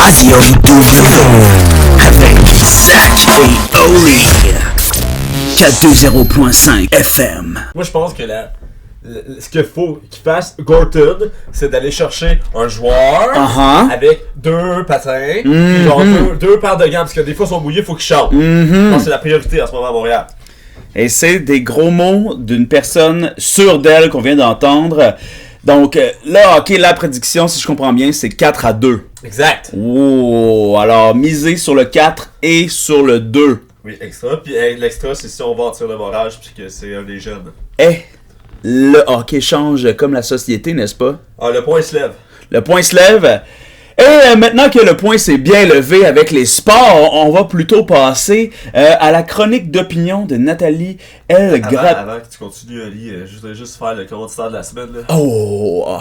Radio W avec Zach et Oli. 420.5 FM. Moi, je pense que ce qu'il faut qu'il fasse Gorton, c'est d'aller chercher un joueur avec deux patins, puis genre deux paires de gants, parce que des fois, ils sont mouillés, il faut qu'ils chantent. Je pense que c'est la priorité en ce moment à Montréal. Et c'est des gros mots d'une personne sûre d'elle qu'on vient d'entendre. Donc là, ok, la prédiction, si je comprends bien, c'est 4-2. Exact. Oh, alors misez sur le 4 et sur le 2. Oui, extra. Puis l'extra, c'est si on va en tir de barrage, puis que c'est un des jeunes. Le hockey change comme la société, n'est-ce pas? Ah, le point se lève. Le point se lève. Et maintenant que le point s'est bien levé avec les sports, on va plutôt passer à la chronique d'opinion de Nathalie L. Avant que tu continues, Ali, je voudrais juste faire le commanditaire de la semaine. Là. Oh!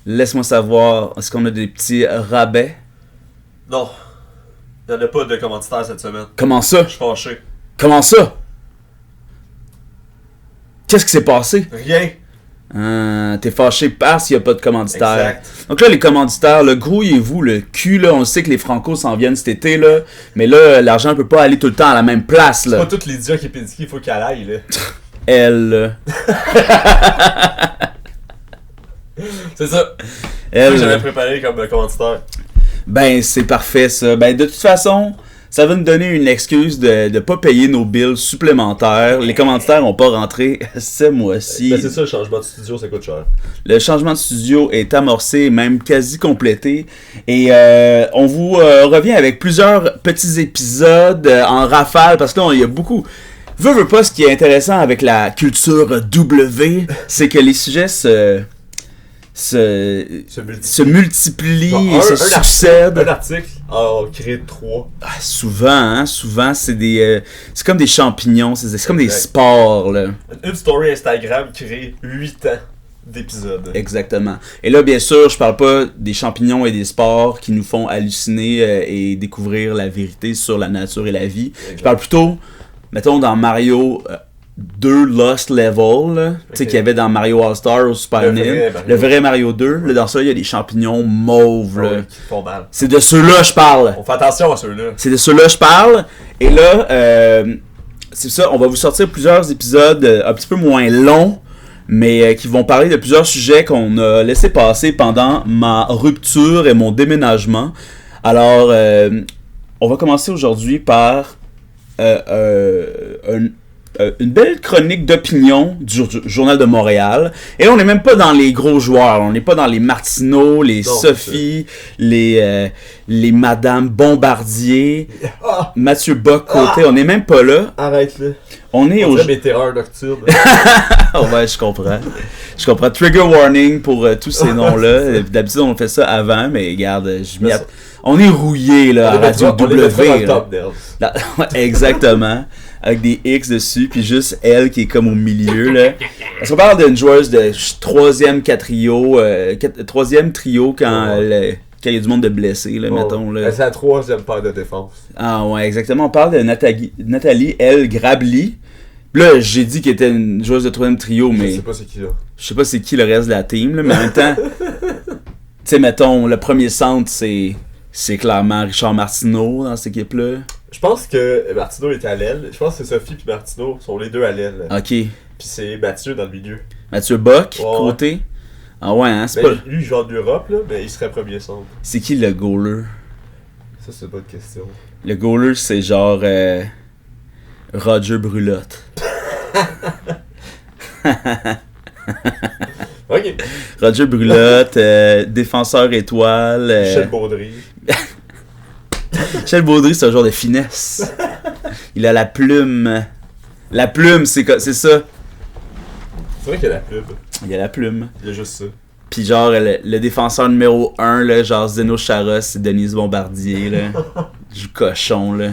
Laisse-moi savoir, est-ce qu'on a des petits rabais? Non. Il n'y en a pas de commanditaire cette semaine. Comment ça? Je suis fâché. Comment ça? Qu'est-ce qui s'est passé? Rien. T'es fâché parce qu'il n'y a pas de commanditaire. Exact. Donc là, les commanditaires, grouillez-vous le cul, là. On sait que les Franco s'en viennent cet été, là. Mais là, l'argent peut pas aller tout le temps à la même place, là. C'est pas toutes les dias qui est pédiqué, il faut qu'elle aille, là. Elle. C'est ça. Elle. J'avais préparé comme commanditaire. Ben, c'est parfait, ça. Ben, de toute façon, ça va nous donner une excuse de pas payer nos bills supplémentaires. Les commanditaires n'ont pas rentré ce mois-ci. Ben, c'est ça, le changement de studio, ça coûte cher. Le changement de studio est amorcé, même quasi complété. Et on vous revient avec plusieurs petits épisodes en rafale, parce que là, il y a beaucoup... Veux pas, ce qui est intéressant avec la culture W, c'est que les sujets se multiplient bon, et se succèdent. Un article, on crée 3. Souvent, c'est comme des champignons, c'est comme des sports, là. Une story Instagram crée 8 ans d'épisodes. Exactement. Et là, bien sûr, je parle pas des champignons et des sports qui nous font halluciner et découvrir la vérité sur la nature et la vie. Exact. Je parle plutôt, mettons, dans Mario 2 Lost Level, là, tu sais, qu'il y avait dans Mario All-Star au Super NES. Le vrai Mario 2. Là, dans ça, il y a des champignons mauves. Là. Qui font mal. C'est de ceux-là je parle. On fait attention à ceux-là. C'est de ceux-là je parle. Et là, c'est ça, on va vous sortir plusieurs épisodes un petit peu moins longs, mais qui vont parler de plusieurs sujets qu'on a laissé passer pendant ma rupture et mon déménagement. Alors, on va commencer aujourd'hui par une belle chronique d'opinion du Journal de Montréal. Et là, on n'est même pas dans les gros joueurs. On n'est pas dans les Martineau, les Sophie, les Madame Bombardier, Mathieu Bock-Côté. On n'est même pas là. Arrête-le. On est au... mes terreurs nocturnes. Ouais, je comprends. Je comprends. Trigger warning pour tous ces noms-là. D'habitude, on fait ça avant, mais regarde, on est rouillé là, à Radio W. Là. Exactement. Avec des X dessus, puis juste elle qui est comme au milieu, là. Parce qu'on parle d'une joueuse de troisième trio quand il y a du monde de blessés, là, mettons. Là. C'est la troisième paire de défense. Ah ouais, exactement. On parle de Nathalie L. Grabli. Là, j'ai dit qu'elle était une joueuse de troisième trio, mais... Je sais pas c'est qui, là. Je sais pas c'est qui le reste de la team, là, mais en même temps... Tu sais, mettons, le premier centre, c'est clairement Richard Martineau dans cette équipe-là. Je pense que Martineau est à l'aile. Je pense que Sophie et Martineau sont les deux à l'aile. Ok. Puis c'est Mathieu dans le milieu. Mathieu Bock, côté. Ah ouais, hein, c'est ben, pas... Lui, il joue en Europe, là, mais il serait premier centre. C'est qui le goaler? Ça, c'est pas de question. Le goaler, c'est genre... Roger Brulotte. Ok. Roger Brulotte, défenseur étoile... Michel Baudry. Michel Baudry, c'est un genre de finesse. Il a la plume. La plume, c'est ça. C'est vrai qu'il y a la plume. Il a la plume. Il y a juste ça. Puis genre, le défenseur numéro 1, là, genre Zdeno Chara, c'est Denise Bombardier, là. Du cochon, là.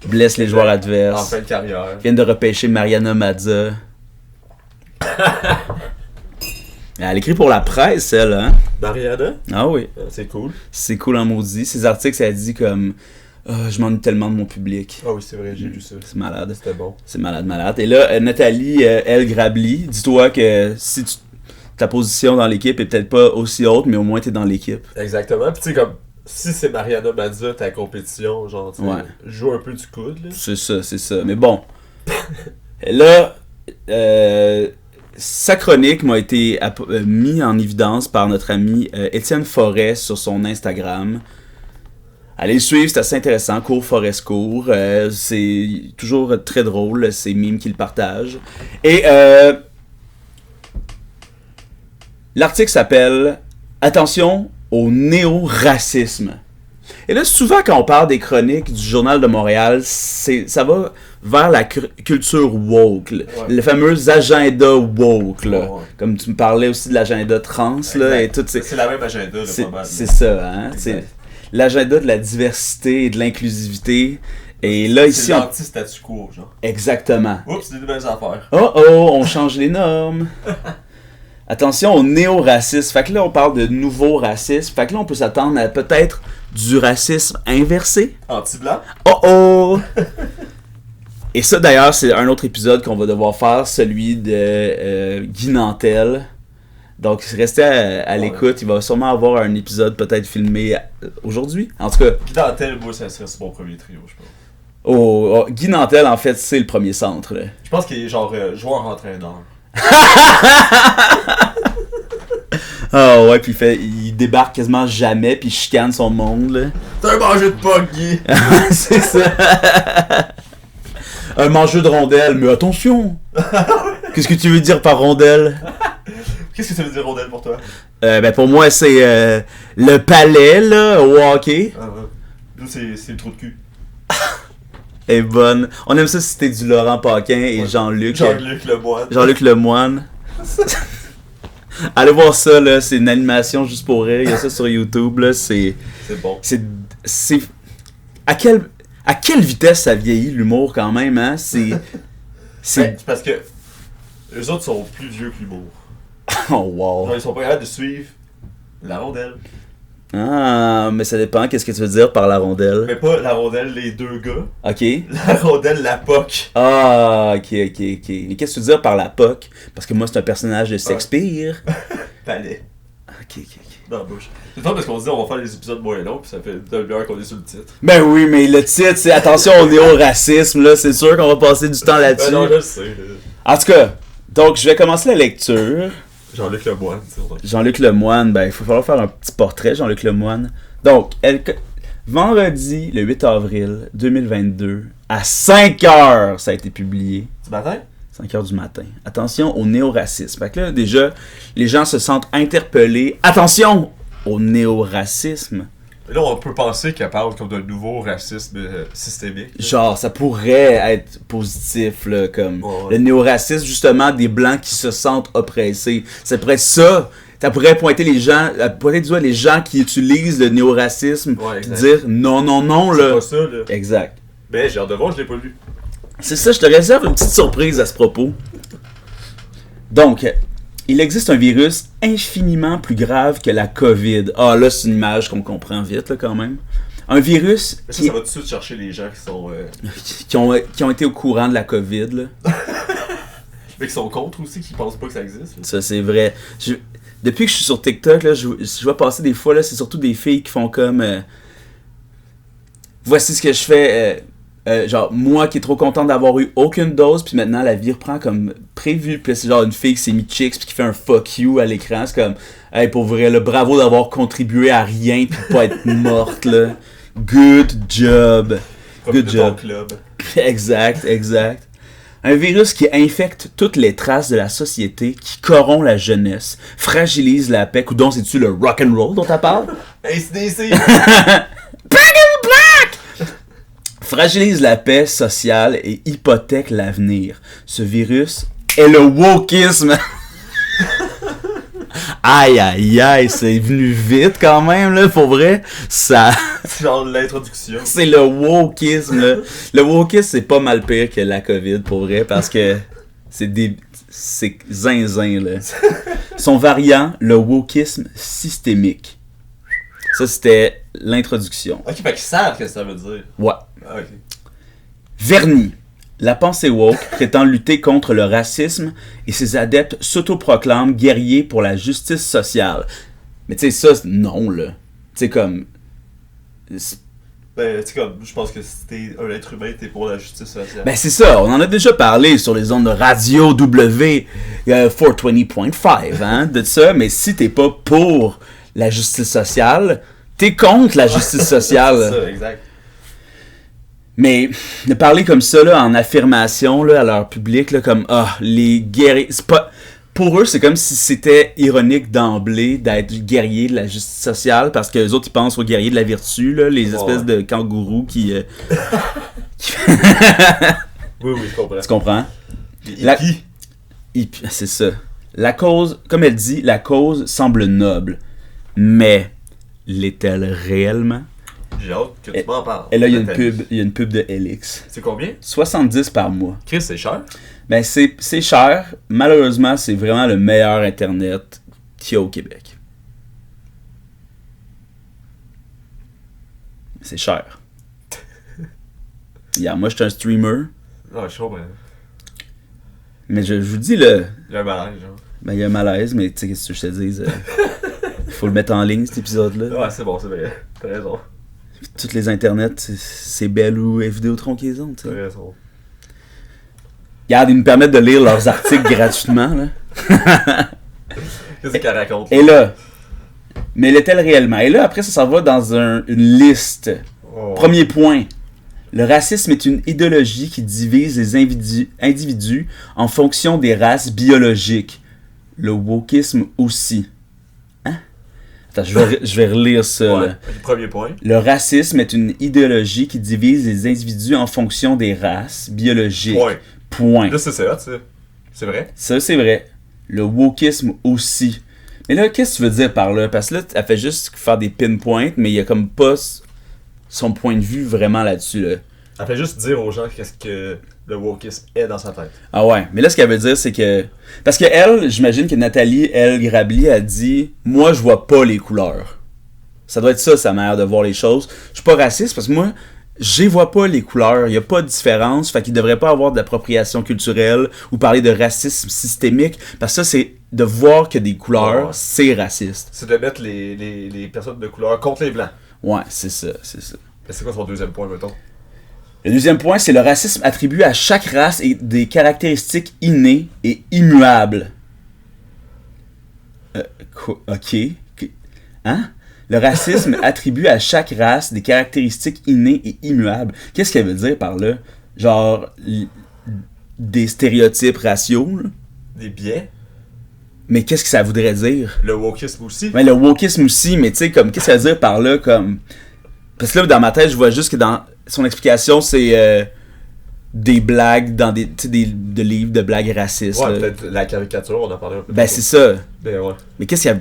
Blesse les joueurs adverses. En fin de carrière. Vient de repêcher Mariana Mazza. Elle écrit pour la presse, elle, hein? Mariana? Ah oui. C'est cool. C'est cool en maudit. Ses articles, ça dit comme... je m'ennuie tellement de mon public. Ah oui, c'est vrai, j'ai lu ça. C'est malade. C'était bon. C'est malade. Et là, Nathalie L. Grabli, dis-toi que si ta position dans l'équipe est peut-être pas aussi haute, mais au moins t'es dans l'équipe. Exactement. Puis tu sais, comme, si c'est Mariana Mazza, ta compétition, genre, tu Ouais. joue un peu du coude, là. C'est ça. Mais bon. Là, sa chronique m'a été mis en évidence par notre ami Étienne Forêt sur son Instagram. Allez le suivre, c'est assez intéressant. Cours Forest Cours. C'est toujours très drôle, ces mimes qu'il partage. Et l'article s'appelle « Attention au néo-racisme ». Et là, souvent, quand on parle des chroniques du Journal de Montréal, ça va vers la culture woke, le fameux agenda woke, là. Ouais. Comme tu me parlais aussi de l'agenda trans, là, et tout. C'est la même agenda, là, pas mal. C'est ça, hein. C'est l'agenda de la diversité et de l'inclusivité. Et là, ici, c'est l'anti-statu quo, genre. Exactement. Oups, c'est des nouvelles affaires. Oh, on change les normes. Attention au néo-racisme. Fait que là, on parle de nouveau racisme. Fait que là, on peut s'attendre à peut-être du racisme inversé. Anti-blanc. Oh! Et ça, d'ailleurs, c'est un autre épisode qu'on va devoir faire, celui de Guy Nantel. Donc, restez à l'écoute. Il va sûrement avoir un épisode peut-être filmé aujourd'hui. En tout cas... Guy Nantel, moi, ça serait mon premier trio, je pense. Guy Nantel, en fait, c'est le premier centre. Là. Je pense qu'il est genre joueur-entraîneur. Ah ouais, puis il débarque quasiment jamais, puis il chicane son monde, là. T'as un mangeux de poc, Guy! C'est ça! Un mangeux de rondelle, mais attention! Qu'est-ce que tu veux dire par rondelle? Qu'est-ce que ça veut dire rondelle pour toi? Ben pour moi, c'est le palais, là, au hockey. Nous, c'est le trou de cul. Elle est bonne. On aime ça si c'était du Laurent Paquin et Jean-Luc. Jean-Luc Lemoine. Jean-Luc Lemoine. Allez voir ça, là, c'est une animation juste pour rire. Il y a ça sur YouTube, là, c'est bon. C'est à quelle vitesse ça vieillit l'humour quand même, hein? C'est parce que eux autres sont plus vieux que l'humour. Oh wow. Genre, ils sont pas capables de suivre la rondelle. Ah, mais ça dépend, qu'est-ce que tu veux dire par la rondelle? Mais pas la rondelle, les deux gars. Ok. La rondelle, la POC. Ah, ok. Mais qu'est-ce que tu veux dire par la POC? Parce que moi, c'est un personnage de Shakespeare. Palais. Ok. Dans la bouche. C'est pas parce qu'on se dit on va faire des épisodes moins longs, puis ça fait 2 heures qu'on est sur le titre. Ben oui, mais le titre, c'est attention au néo-racisme, là. C'est sûr qu'on va passer du temps là-dessus. Non, je le sais. En tout cas, donc je vais commencer la lecture. Jean-Luc Lemoine, c'est vrai. Jean-Luc Lemoine, ben il faut falloir faire un petit portrait, Jean-Luc Lemoine. Donc, vendredi, le 8 avril 2022, à 5h, ça a été publié. Du matin? 5h du matin. Attention au néo-racisme. Fait que là, déjà, les gens se sentent interpellés. Attention au néo-racisme. Là, on peut penser qu'elle parle comme d'un nouveau racisme systémique. Genre, ça pourrait être positif, là, comme le néo-racisme, justement, des Blancs qui se sentent oppressés. Ça pourrait être ça. Ça pourrait pointer les gens, les gens qui utilisent le néo-racisme, puis dire non, là. C'est pas ça, là. Exact. Mais j'ai hâte de voir, je l'ai pas lu. C'est ça, je te réserve une petite surprise à ce propos. Donc, il existe un virus infiniment plus grave que la COVID. Ah, là, c'est une image qu'on comprend vite, là, quand même. Un virus... Ça va tout de suite chercher les gens qui sont... qui ont été au courant de la COVID, là. Mais qui sont contre aussi, qui pensent pas que ça existe. Là. Ça, c'est vrai. Depuis que je suis sur TikTok, là, je vois passer des fois, là, c'est surtout des filles qui font comme... voici ce que je fais... genre, moi qui est trop content d'avoir eu aucune dose, puis maintenant la vie reprend comme prévu. Puis c'est genre une fille qui s'est mis chicks, puis qui fait un fuck you à l'écran. C'est comme, hey, pour vrai, là, bravo d'avoir contribué à rien, puis pas être morte, là. Good job. Good job. Club. Exact. Un virus qui infecte toutes les traces de la société, qui corrompt la jeunesse, fragilise la paix. Coudon, c'est-tu le rock'n'roll dont t'as parlé? ACDC! Fragilise la paix sociale et hypothèque l'avenir. Ce virus est le wokisme. Aïe, c'est venu vite quand même, là, pour vrai. Ça... C'est genre l'introduction. C'est le wokisme, là. Le wokisme, c'est pas mal pire que la COVID, pour vrai, parce que c'est zinzin, là. Son variant, le wokisme systémique. Ça, c'était l'introduction. Ok, fait qu'ils savent ce que ça veut dire. Ouais. Ah, ok. Vernis, La pensée woke prétend lutter contre le racisme et ses adeptes s'autoproclament guerriers pour la justice sociale. Mais tu sais, ça, non, là. Tu sais, comme... Ben, tu sais, comme, je pense que si t'es un être humain, t'es pour la justice sociale. Ben, c'est ça. On en a déjà parlé sur les ondes de Radio W 420.5, hein, de ça. Mais si t'es pas pour la justice sociale, t'es contre la justice sociale. C'est ça, exact. Mais de parler comme ça, là, en affirmation, là, à leur public, là, comme, les guerriers... C'est pas... Pour eux, c'est comme si c'était ironique d'emblée d'être guerrier de la justice sociale, parce que les autres, ils pensent aux guerriers de la vertu, là, les espèces de kangourous qui... Oui, je comprends. Tu comprends? C'est ça. La cause, comme elle dit, la cause semble noble, mais l'est-elle réellement? J'ai hâte que tu m'en parles. Et là, il y a une pub de Helix. C'est combien? 70 par mois. Chris, c'est cher? Ben, c'est cher. Malheureusement, c'est vraiment le meilleur Internet qu'il y a au Québec. C'est cher. Moi, je suis un streamer. Ah, je suis chaud, mais je vous dis, là... Il y a un malaise, genre. Ben, il y a un malaise, mais tu sais, qu'est-ce que je te dis? Il faut le mettre en ligne, cet épisode-là. Ouais, c'est bon, c'est vrai. T'as raison. Toutes les internets, c'est Bell ou Vidéotron qui les ont, tu sais. T'as raison. Regarde, ils nous permettent de lire leurs articles gratuitement, là. Qu'est-ce qu'elle raconte? Et là, mais l'est-elle réellement? Et là, après, ça s'en va dans une liste. Oh. Premier point. Le racisme est une idéologie qui divise les individus en fonction des races biologiques. Le wokisme aussi. Hein? Attends, je vais relire ça. Ouais, là. premier point. Le racisme est une idéologie qui divise les individus en fonction des races biologiques. Point. Là, c'est ça. C'est vrai? Ça, c'est vrai. Le wokisme aussi. Mais là, qu'est-ce que tu veux dire par là? Parce que là, elle fait juste faire des pinpoints, mais il y a comme pas son point de vue vraiment là-dessus, là. Elle fait juste dire aux gens qu'est-ce que le wokisme est dans sa tête. Ah ouais, mais là, ce qu'elle veut dire, c'est que... Parce que elle, j'imagine que Nathalie, Grabli, a dit « Moi, je vois pas les couleurs. » Ça doit être ça, sa manière de voir les choses. Je suis pas raciste, parce que moi, je vois pas les couleurs. Il y a pas de différence. Fait qu'il devrait pas avoir d'appropriation culturelle ou parler de racisme systémique, parce que ça, c'est de voir que des couleurs, c'est raciste. C'est de mettre les personnes de couleur contre les blancs. Ouais, c'est ça. C'est quoi son deuxième point, mettons? Le deuxième point, c'est le racisme attribué à chaque race et des caractéristiques innées et immuables. Ok. Hein? Le racisme attribue à chaque race des caractéristiques innées et immuables. Qu'est-ce qu'elle veut dire par là? Genre, des stéréotypes raciaux, là? Des biais? Mais qu'est-ce que ça voudrait dire? Le wokisme aussi? Ouais, le wokisme aussi, mais tu sais, comme, qu'est-ce que ça veut dire par là, comme... Parce que là, dans ma tête, je vois juste que dans son explication, c'est des blagues dans des livres de blagues racistes. Ouais, là. peut-être la caricature, on en parlait un peu. Ben, c'est ça. Ben, ouais. Mais qu'est-ce qu'il y a...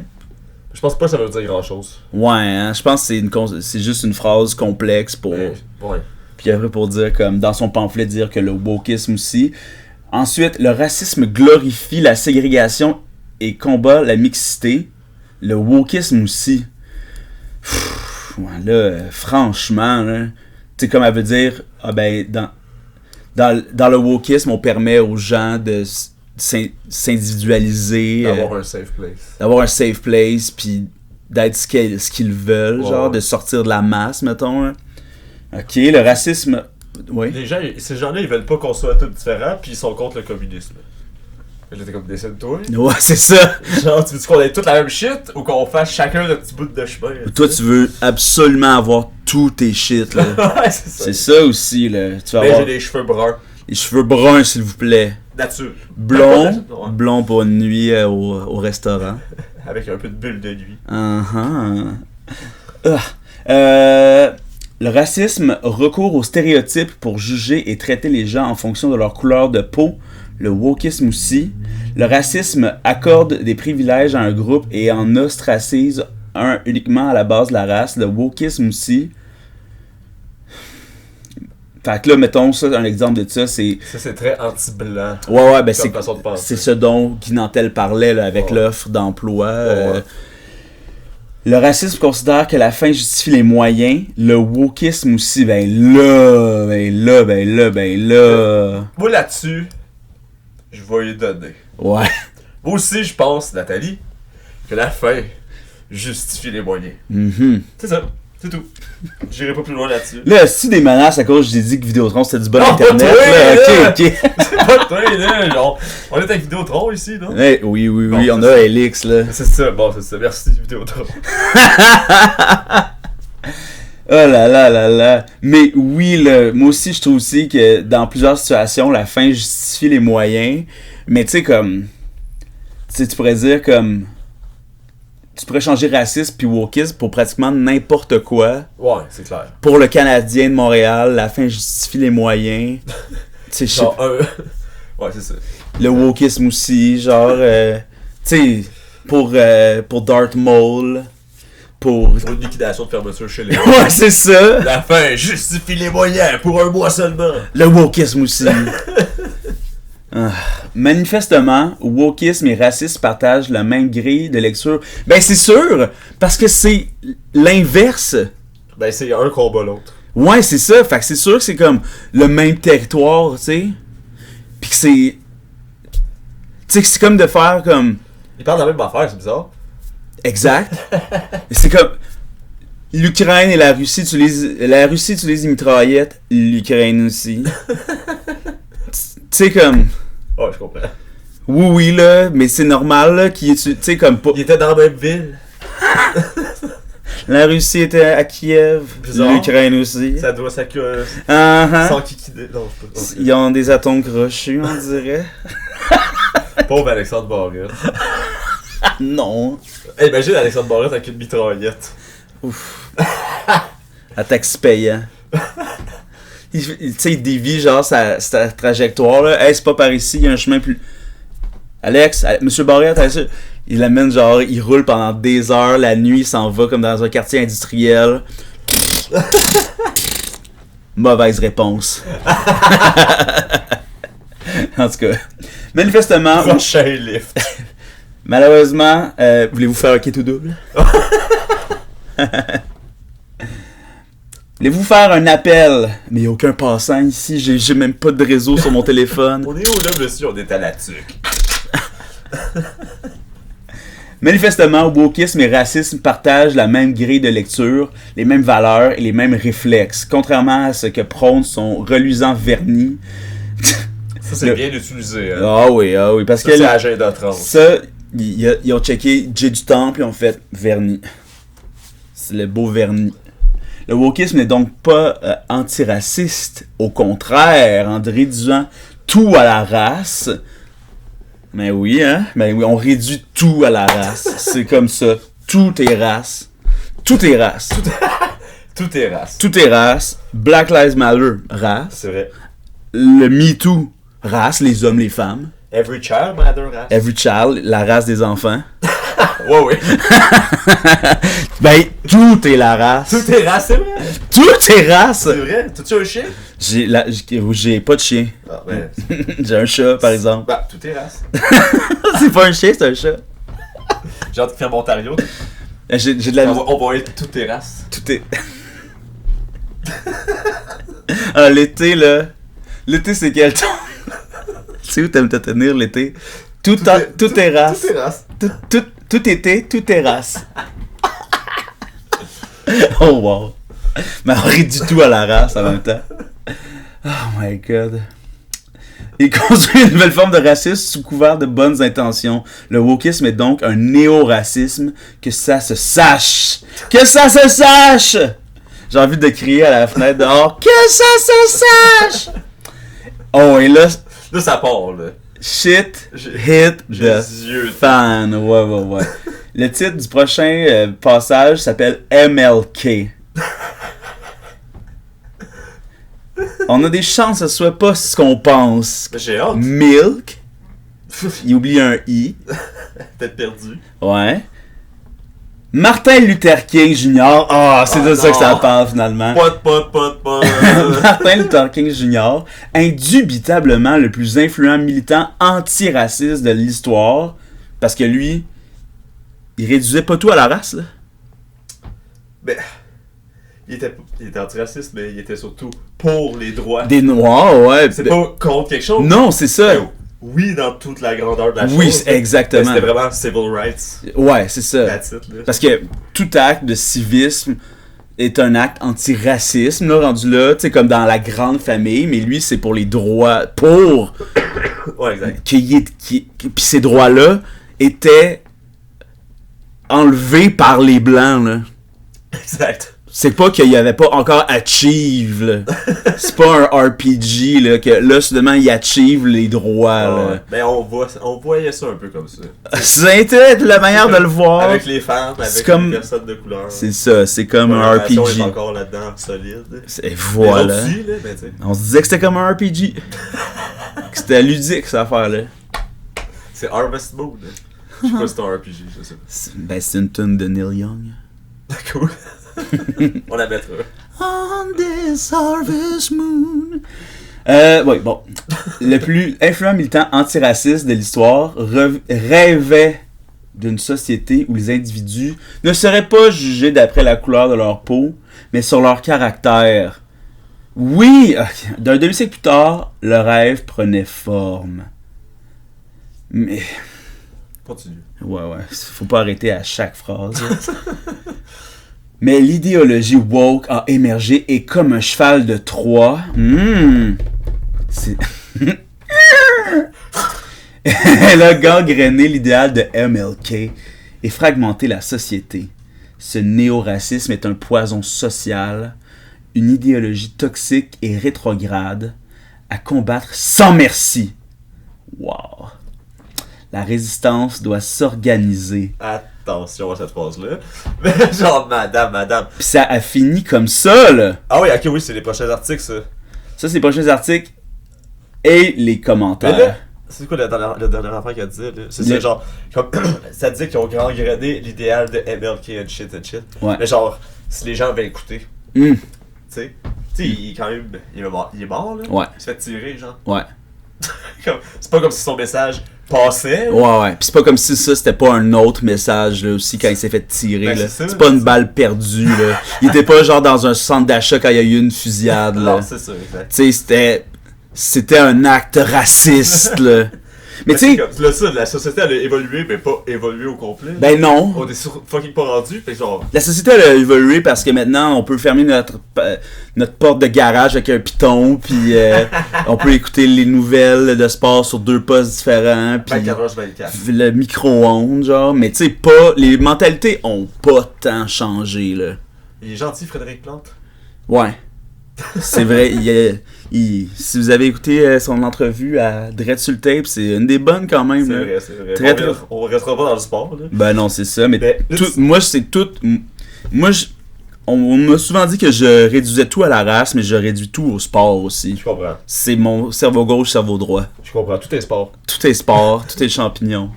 Je pense pas que ça veut dire grand-chose. Ouais, hein, je pense que c'est juste une phrase complexe pour... Ouais. Puis après, pour dire, comme dans son pamphlet, dire que le wokisme aussi. Ensuite, le racisme glorifie la ségrégation et combat la mixité. Le wokisme aussi. Ouais, là, franchement, là, tu sais, comme elle veut dire, dans le wokisme, on permet aux gens de s'individualiser. D'avoir un safe place. D'avoir un safe place, puis d'être ce qu'ils veulent, genre, de sortir de la masse, mettons. Hein. Ok, le racisme... Oui. Ces gens-là, ils veulent pas qu'on soit tous différents, puis ils sont contre le communisme. J'étais comme, décide-toi. Ouais, c'est ça. Genre, tu veux qu'on ait toute la même shit ou qu'on fasse chacun notre petit bout de chemin? Toi, tu veux absolument avoir tous tes shit, là. Ouais, c'est ça. C'est ça aussi, là. Tu vas Mais avoir j'ai des cheveux bruns. les cheveux bruns, s'il vous plaît. Nature. Blond pour une nuit au restaurant. Avec un peu de bulle de nuit. Le racisme recourt aux stéréotypes pour juger et traiter les gens en fonction de leur couleur de peau. Le wokisme aussi. Le racisme accorde des privilèges à un groupe et en ostracise un uniquement à la base de la race. Le wokisme aussi. Fait que là, mettons, ça, un exemple de ça, c'est... Ça, c'est très anti-blanc. Ouais, ben c'est ce dont Guy Nantel parlait là, avec l'offre d'emploi. Le racisme considère que la fin justifie les moyens. Le wokisme aussi, ben là. Moi là-dessus, je vais lui donner. Ouais. Moi aussi, je pense, Nathalie, que la fin justifie les moyens. Mm-hmm. C'est ça. C'est tout. J'irai pas plus loin là-dessus. Là, si des menaces à cause j'ai dit que Vidéotron c'était du bon internet, toi, là, ok. C'est pas toi, là, genre, on est avec Vidéotron ici, non? Hey, oui, bon, on a Elix, là. C'est ça, merci Vidéotron. Oh là. Mais oui, là, moi aussi, je trouve aussi que dans plusieurs situations, la fin justifie les moyens. Mais tu sais, comme, tu pourrais dire comme, tu pourrais changer racisme puis wokisme pour pratiquement n'importe quoi. Ouais, c'est clair. Pour le Canadien de Montréal, la fin justifie les moyens. Tu sais, ouais, c'est ça. Le wokisme aussi, genre, tu sais, pour Darth Maul, pour une liquidation de fermeture chez les gens. Ouais, c'est ça. La fin justifie les moyens pour un mois seulement. Le wokisme aussi. Manifestement, wokisme et racisme partagent la même grille de lecture. Ben c'est sûr, parce que c'est l'inverse. Ben c'est un combat l'autre. Ouais, c'est ça. Fait que c'est sûr que c'est comme le même territoire, tu sais. Puis que c'est... Tu sais que c'est comme de faire comme... Ils parlent de la même affaire, c'est bizarre. Exact. C'est comme... L'Ukraine et la Russie utilisent... La Russie utilise des mitraillettes, l'Ukraine aussi. Tu sais comme... Ouais, je comprends. Oui, là, mais c'est normal, là, qu'il tu sais, comme pas... Ils étaient dans la même ville. La Russie était à Kiev, l'Ukraine aussi. Ça doit s'accueillir. Sans kikider. Non, je peux pas. Ils ont des atomes crochus, on dirait. Pauvre Alexandre Barrette. Non. Hey, imagine Alexandre Barrette avec une mitraillette. Ouf. À taxi payant. Tu sais, il dévie genre sa trajectoire là. Hey, c'est pas par ici, il y a un chemin plus. Monsieur Barrette, il l'amène genre, il roule pendant des heures, la nuit, il s'en va comme dans un quartier industriel. Mauvaise réponse. En tout cas, manifestement. Prochain lift. Malheureusement, voulez-vous faire un quai tout double? Voulez-vous faire un appel? Mais il n'y a aucun passant ici, j'ai même pas de réseau sur mon téléphone. On est où là, monsieur? On est à la tuque. Manifestement, wokisme et racisme partagent la même grille de lecture, les mêmes valeurs et les mêmes réflexes, contrairement à ce que prône son reluisant vernis. Ça, c'est bien utilisé. Hein? Ah oui, parce ça, que... c'est Agenda 30. Ça, ils ont checké J du Temple et ont fait vernis. C'est le beau vernis. Le wokisme n'est donc pas antiraciste. Au contraire, en réduisant tout à la race... Mais oui, hein? Mais oui, on réduit tout à la race. C'est comme ça. Tout est race. Tout est race. Tout est race. Tout est race. Black Lives Matter, race. C'est vrai. Le MeToo, race, les hommes, les femmes. Every child matter, race. Every child, la race des enfants. Ouais. Ben, tout est la race. Tout est race, c'est vrai. Tout est race. C'est vrai. T'as-tu un chien? J'ai pas de chien. Ah, ben. J'ai un chat, par exemple. Bah, tout est race. C'est pas un chien, c'est un chat. J'ai hâte de faire Ontario. J'ai de la... On va être tout est race. Tout est... Ah, l'été, là. L'été, c'est quel temps? Tu sais où t'aimes te tenir l'été? Tout est race. Tout est race. Tout été, tout est race. Oh wow. Mais on réduit tout à la race en même temps. Oh my god. Il construit une nouvelle forme de racisme sous couvert de bonnes intentions. Le wokisme est donc un néo-racisme. Que ça se sache! Que ça se sache! J'ai envie de crier à la fenêtre dehors. Que ça se sache! Oh, et là... Là, ça part, là. Shit hit the fan. Ouais. Le titre du prochain passage s'appelle MLK. On a des chances que ce soit pas ce qu'on pense. J'ai hâte. Milk. Il oublie un I. Peut-être perdu. Ouais. Martin Luther King Jr. Ah, c'est de ça que ça parle finalement. Martin Luther King Jr. Indubitablement le plus influent militant antiraciste de l'histoire. Parce que lui, il réduisait pas tout à la race, là. Mais il était antiraciste, mais il était surtout pour les droits. Des Noirs, ouais. C'est pas contre quelque chose. Non, c'est ça. Mais oui, dans toute la grandeur de la chose. Oui, exactement. C'était vraiment civil rights. Ouais, c'est ça. That's it, là. Parce que tout acte de civisme est un acte anti-racisme, là, rendu là, tu sais, comme dans la grande famille, mais lui, c'est pour les droits, pour... Ouais, exact. Puis ces droits-là étaient enlevés par les Blancs, là. Exact. C'est pas qu'il y avait pas encore achieve, là. C'est pas un RPG, là, que là, soudainement, il achieve les droits, là. Ben, on voyait ça un peu comme ça. C'était la manière de le voir. Avec les femmes, avec les personnes de couleur. C'est ça, c'est comme un RPG. La est encore là-dedans, solide. Et voilà. Aussi, là, ben, on se disait que c'était comme un RPG. Que c'était ludique, cette affaire-là. C'est Harvest Moon. Je sais pas si c'est un RPG, je sais pas. Ben, c'est une tune de Neil Young. Cool. On la mettra. On this harvest moon. Oui, bon. Le plus influent militant antiraciste de l'histoire rêvait d'une société où les individus ne seraient pas jugés d'après la couleur de leur peau, mais sur leur caractère. Oui, d'un demi-siècle plus tard, le rêve prenait forme. Mais... Continue. Ouais, faut pas arrêter à chaque phrase. Mais l'idéologie woke a émergé et comme un cheval de Troie, elle a gangréné l'idéal de MLK et fragmenté la société. Ce néo-racisme est un poison social, une idéologie toxique et rétrograde à combattre sans merci. Wow! La résistance doit s'organiser. Attention à cette phrase-là. Mais genre, madame. Pis ça a fini comme ça, là. Ah oui, ok, oui, c'est les prochains articles, ça. Ça, c'est les prochains articles et les commentaires. Mais là, c'est quoi la dernière affaire qu'elle disait, là? C'est ça, genre, comme, ça dit qu'ils ont gangréné l'idéal de MLK and shit. Ouais. Mais genre, si les gens avaient écouté, tu sais, il est mort, là. Ouais. Il se fait tirer, genre. Ouais. C'est pas comme si son message passait. Ouais. Pis c'est pas comme si ça, c'était pas un autre message, là, aussi, quand il s'est fait tirer, ben, là. C'est pas une balle perdue, là. Il était pas, genre, dans un centre d'achat quand il y a eu une fusillade, là. Non, c'est ça, exact. Tu sais, c'était un acte raciste, là. Mais tu sais... la société, elle a évolué, mais pas évolué au complet. Ben non. On est fucking pas rendu, fait genre... La société, elle a évolué parce que maintenant, on peut fermer notre porte de garage avec un piton, puis on peut écouter les nouvelles de sport sur 2 postes différents, puis 24h24. le micro-ondes, genre. Mais tu sais, pas... Les mentalités ont pas tant changé, là. Il est gentil, Frédéric Plante. Ouais. C'est vrai, si vous avez écouté son entrevue à Dread sur le tape, c'est une des bonnes quand même. C'est vrai. On restera pas dans le sport, là. Ben non, c'est ça, mais moi, c'est tout... On m'a souvent dit que je réduisais tout à la race, mais je réduis tout au sport aussi. Je comprends. C'est mon cerveau gauche, cerveau droit. Je comprends, tout est sport. Tout est sport, tout est champignon.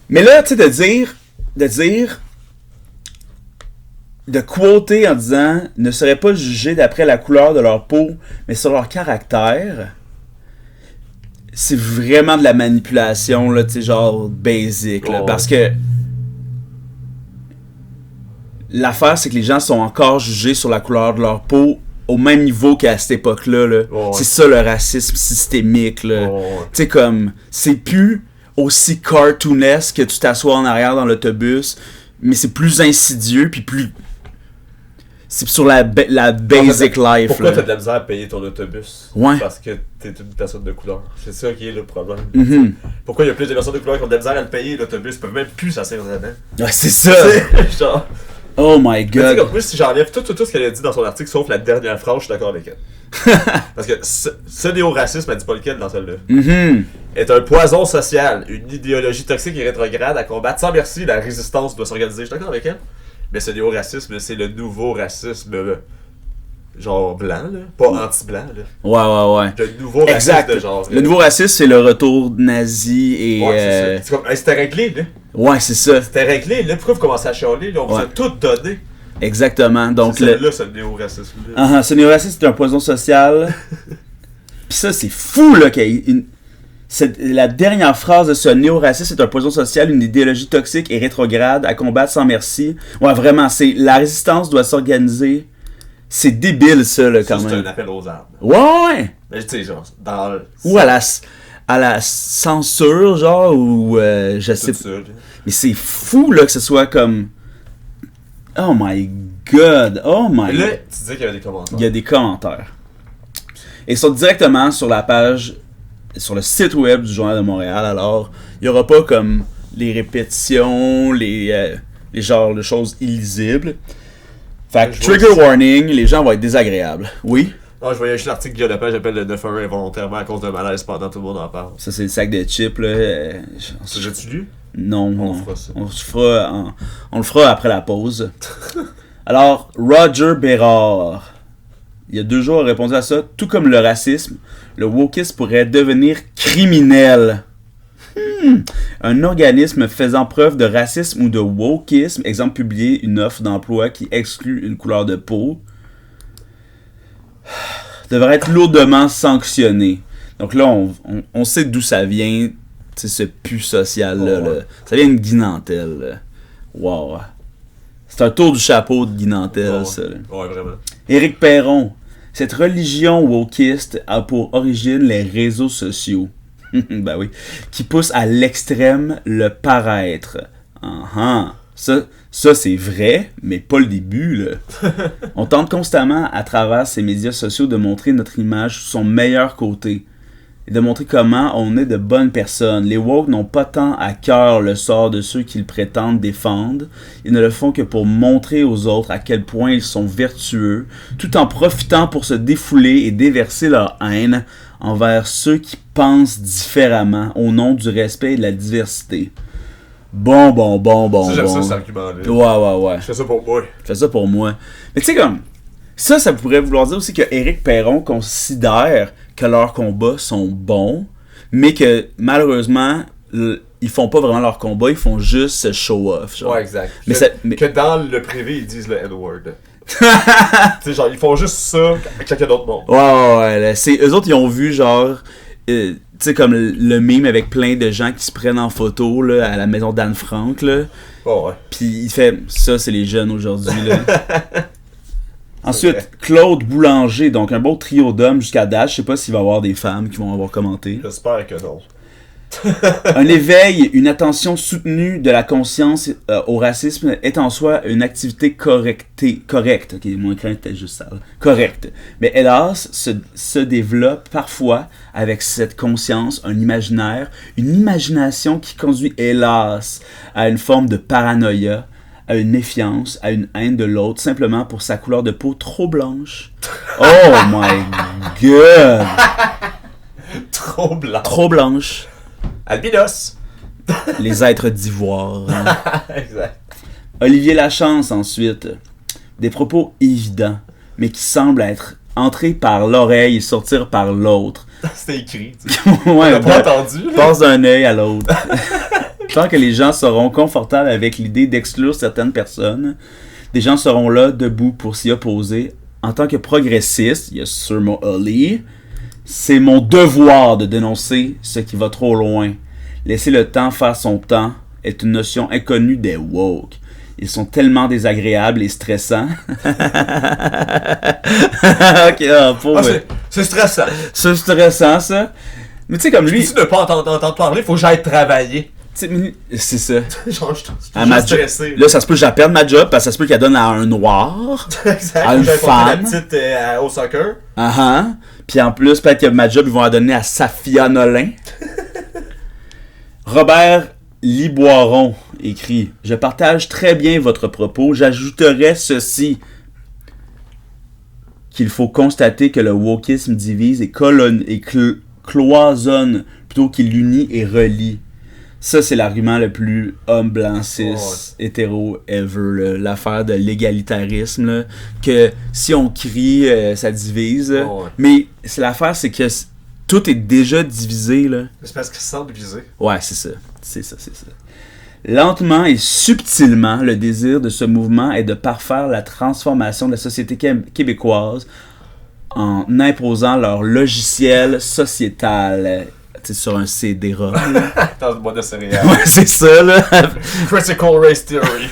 Mais là, tu sais, de quoter en disant ne seraient pas jugés d'après la couleur de leur peau, mais sur leur caractère, c'est vraiment de la manipulation, là, tu sais, genre basic, là, parce que l'affaire, c'est que les gens sont encore jugés sur la couleur de leur peau au même niveau qu'à cette époque-là, là. C'est ça le racisme systémique, là. Tu sais, comme, c'est plus aussi cartoonesque que tu t'assois en arrière dans l'autobus, mais c'est plus insidieux, puis plus... C'est sur la basic life. Pourquoi là. t'as de la misère à payer ton autobus? Ouais. Parce que t'es une personne de couleur. C'est ça qui est le problème. Mm-hmm. Pourquoi il y a plus de personnes de couleur qui ont de la misère à le payer, l'autobus? Ils peuvent même plus s'asseoir dedans. Ouais, c'est ça! Genre... Oh my god! Comme moi, si j'enlève tout ce qu'elle a dit dans son article, sauf la dernière phrase, je suis d'accord avec elle. Parce que ce néo-racisme, elle dit pas lequel dans celle-là, est un poison social, une idéologie toxique et rétrograde à combattre sans merci, la résistance doit s'organiser. Je suis d'accord avec elle. Mais ce néo-racisme, c'est le nouveau racisme genre blanc, là. Pas anti-blanc, là. Ouais. Le nouveau racisme de genre. Le nouveau racisme, c'est le retour nazi et... Ouais, c'est comme... c'était réglé, là. Ouais, c'est ça. C'était réglé, là. Pourquoi vous commencez à chialer, là? On vous a tout donné. Exactement. Donc, c'est là, ce néo-racisme-là. Ce néo-racisme, c'est un poison social. Pis ça, c'est fou, là, qu'il y ait La dernière phrase de ce néo-racisme est un poison social, une idéologie toxique et rétrograde à combattre sans merci. Ouais, vraiment, la résistance doit s'organiser. C'est débile, ça, là, quand même. C'est un appel aux armes. Ouais! Mais tu sais, genre, ou à la censure, genre, ou je sais pas. Mais c'est fou, là, que ce soit comme... Oh my god! Oh my god! Là, tu disais qu'il y avait des commentaires. Il y a des commentaires. Et ils sont directement sur la page... Sur le site web du Journal de Montréal, alors il n'y aura pas comme les répétitions, les genres de choses illisibles. Fait que trigger warning, les gens vont être désagréables. Oui? Ah, je voyais juste l'article Guillaume Lepage appelle le 911 involontairement à cause d'un malaise pendant tout le monde en parle. Ça, c'est le sac de chips, là. J'ai-tu lu? Non, on fera ça. On le fera après la pause. Alors, Roger Bérard. Il y a 2 jours, a répondu à ça. Tout comme le racisme, le wokisme pourrait devenir criminel. Un organisme faisant preuve de racisme ou de wokisme, exemple publié une offre d'emploi qui exclut une couleur de peau, devrait être lourdement sanctionné. Donc là, on sait d'où ça vient, ce pu social-là. Oh, ouais. Là. Ça vient de Guy Nantel. Là. Wow. C'est un tour du chapeau de Guy Nantel, ça. Là. Ouais, vraiment. Éric Perron. Cette religion wokiste a pour origine les réseaux sociaux. Ben oui. Qui poussent à l'extrême le paraître. Ça c'est vrai, mais pas le début, là. On tente constamment, à travers ces médias sociaux, de montrer notre image sous son meilleur côté. Et de montrer comment on est de bonnes personnes. Les woke n'ont pas tant à cœur le sort de ceux qu'ils prétendent défendre. Ils ne le font que pour montrer aux autres à quel point ils sont vertueux, tout en profitant pour se défouler et déverser leur haine envers ceux qui pensent différemment au nom du respect et de la diversité. Bon. Ça, j'aime ça, cet argument-là. Ouais. Je fais ça pour moi. Je fais ça pour moi. Mais tu sais, comme... Ça pourrait vouloir dire aussi que Éric Perron considère que leurs combats sont bons, mais que malheureusement, ils font pas vraiment leur combat, ils font juste se show off. Genre. Ouais, exact. Mais que dans le privé, ils disent le N-word. Tu sais, genre, ils font juste ça avec quelqu'un d'autre monde. Ouais. Là, eux autres, ils ont vu, genre, tu sais, comme le meme avec plein de gens qui se prennent en photo là, à la maison d'Anne Frank. Là. Oh, ouais. Puis il fait, ça, c'est les jeunes aujourd'hui. Là. Ensuite, Claude Boulanger, donc un beau trio d'hommes jusqu'à date. Je sais pas s'il va y avoir des femmes qui vont avoir commenté. J'espère que non. Un éveil, une attention soutenue de la conscience au racisme est en soi une activité correcte. Ok, mon écran était juste sale. Correcte. Mais hélas, se développe parfois avec cette conscience un imaginaire, une imagination qui conduit hélas à une forme de paranoïa, à une méfiance, à une haine de l'autre, simplement pour sa couleur de peau trop blanche. Oh my god! Trop blanche. Albinos! Les êtres d'ivoire. Exact. Olivier Lachance, ensuite. Des propos évidents, mais qui semblent être entrés par l'oreille et sortir par l'autre. C'était écrit, tu sais. Ouais, on n'a pas entendu. Passe d'un œil à l'autre. Tant que les gens seront confortables avec l'idée d'exclure certaines personnes, des gens seront là, debout, pour s'y opposer. En tant que progressiste, yes sir, mon Ali, c'est mon devoir de dénoncer ce qui va trop loin. Laisser le temps faire son temps est une notion inconnue des woke. Ils sont tellement désagréables et stressants. Ok, c'est stressant. C'est stressant, ça. Mais tu sais, comme lui... Si tu ne pas entendre parler, faut que j'aille travailler. C'est ça. Genre, je suis stressé. Là, ça se peut que je perde ma job parce que ça se peut qu'elle donne à un noir. Exact. À une femme. La petite au soccer. Puis en plus, peut-être que ma job, ils vont la donner à Safia Nolin. Robert Liboiron écrit « Je partage très bien votre propos. J'ajouterais ceci. Qu'il faut constater que le wokisme divise et cloisonne plutôt qu'il unit et relie. » Ça, c'est l'argument le plus homme blanc cis hétéro ever. L'affaire de l'égalitarisme. Là, que si on crie, ça divise. Mais l'affaire, c'est que tout est déjà divisé. Là. C'est parce que c'est sans diviser. Ouais, c'est ça. C'est ça. Lentement et subtilement, le désir de ce mouvement est de parfaire la transformation de la société québécoise en imposant leur logiciel sociétal. sur un CD-ROM. Dans une boîte de céréales. Ouais, c'est ça, là. Critical Race Theory.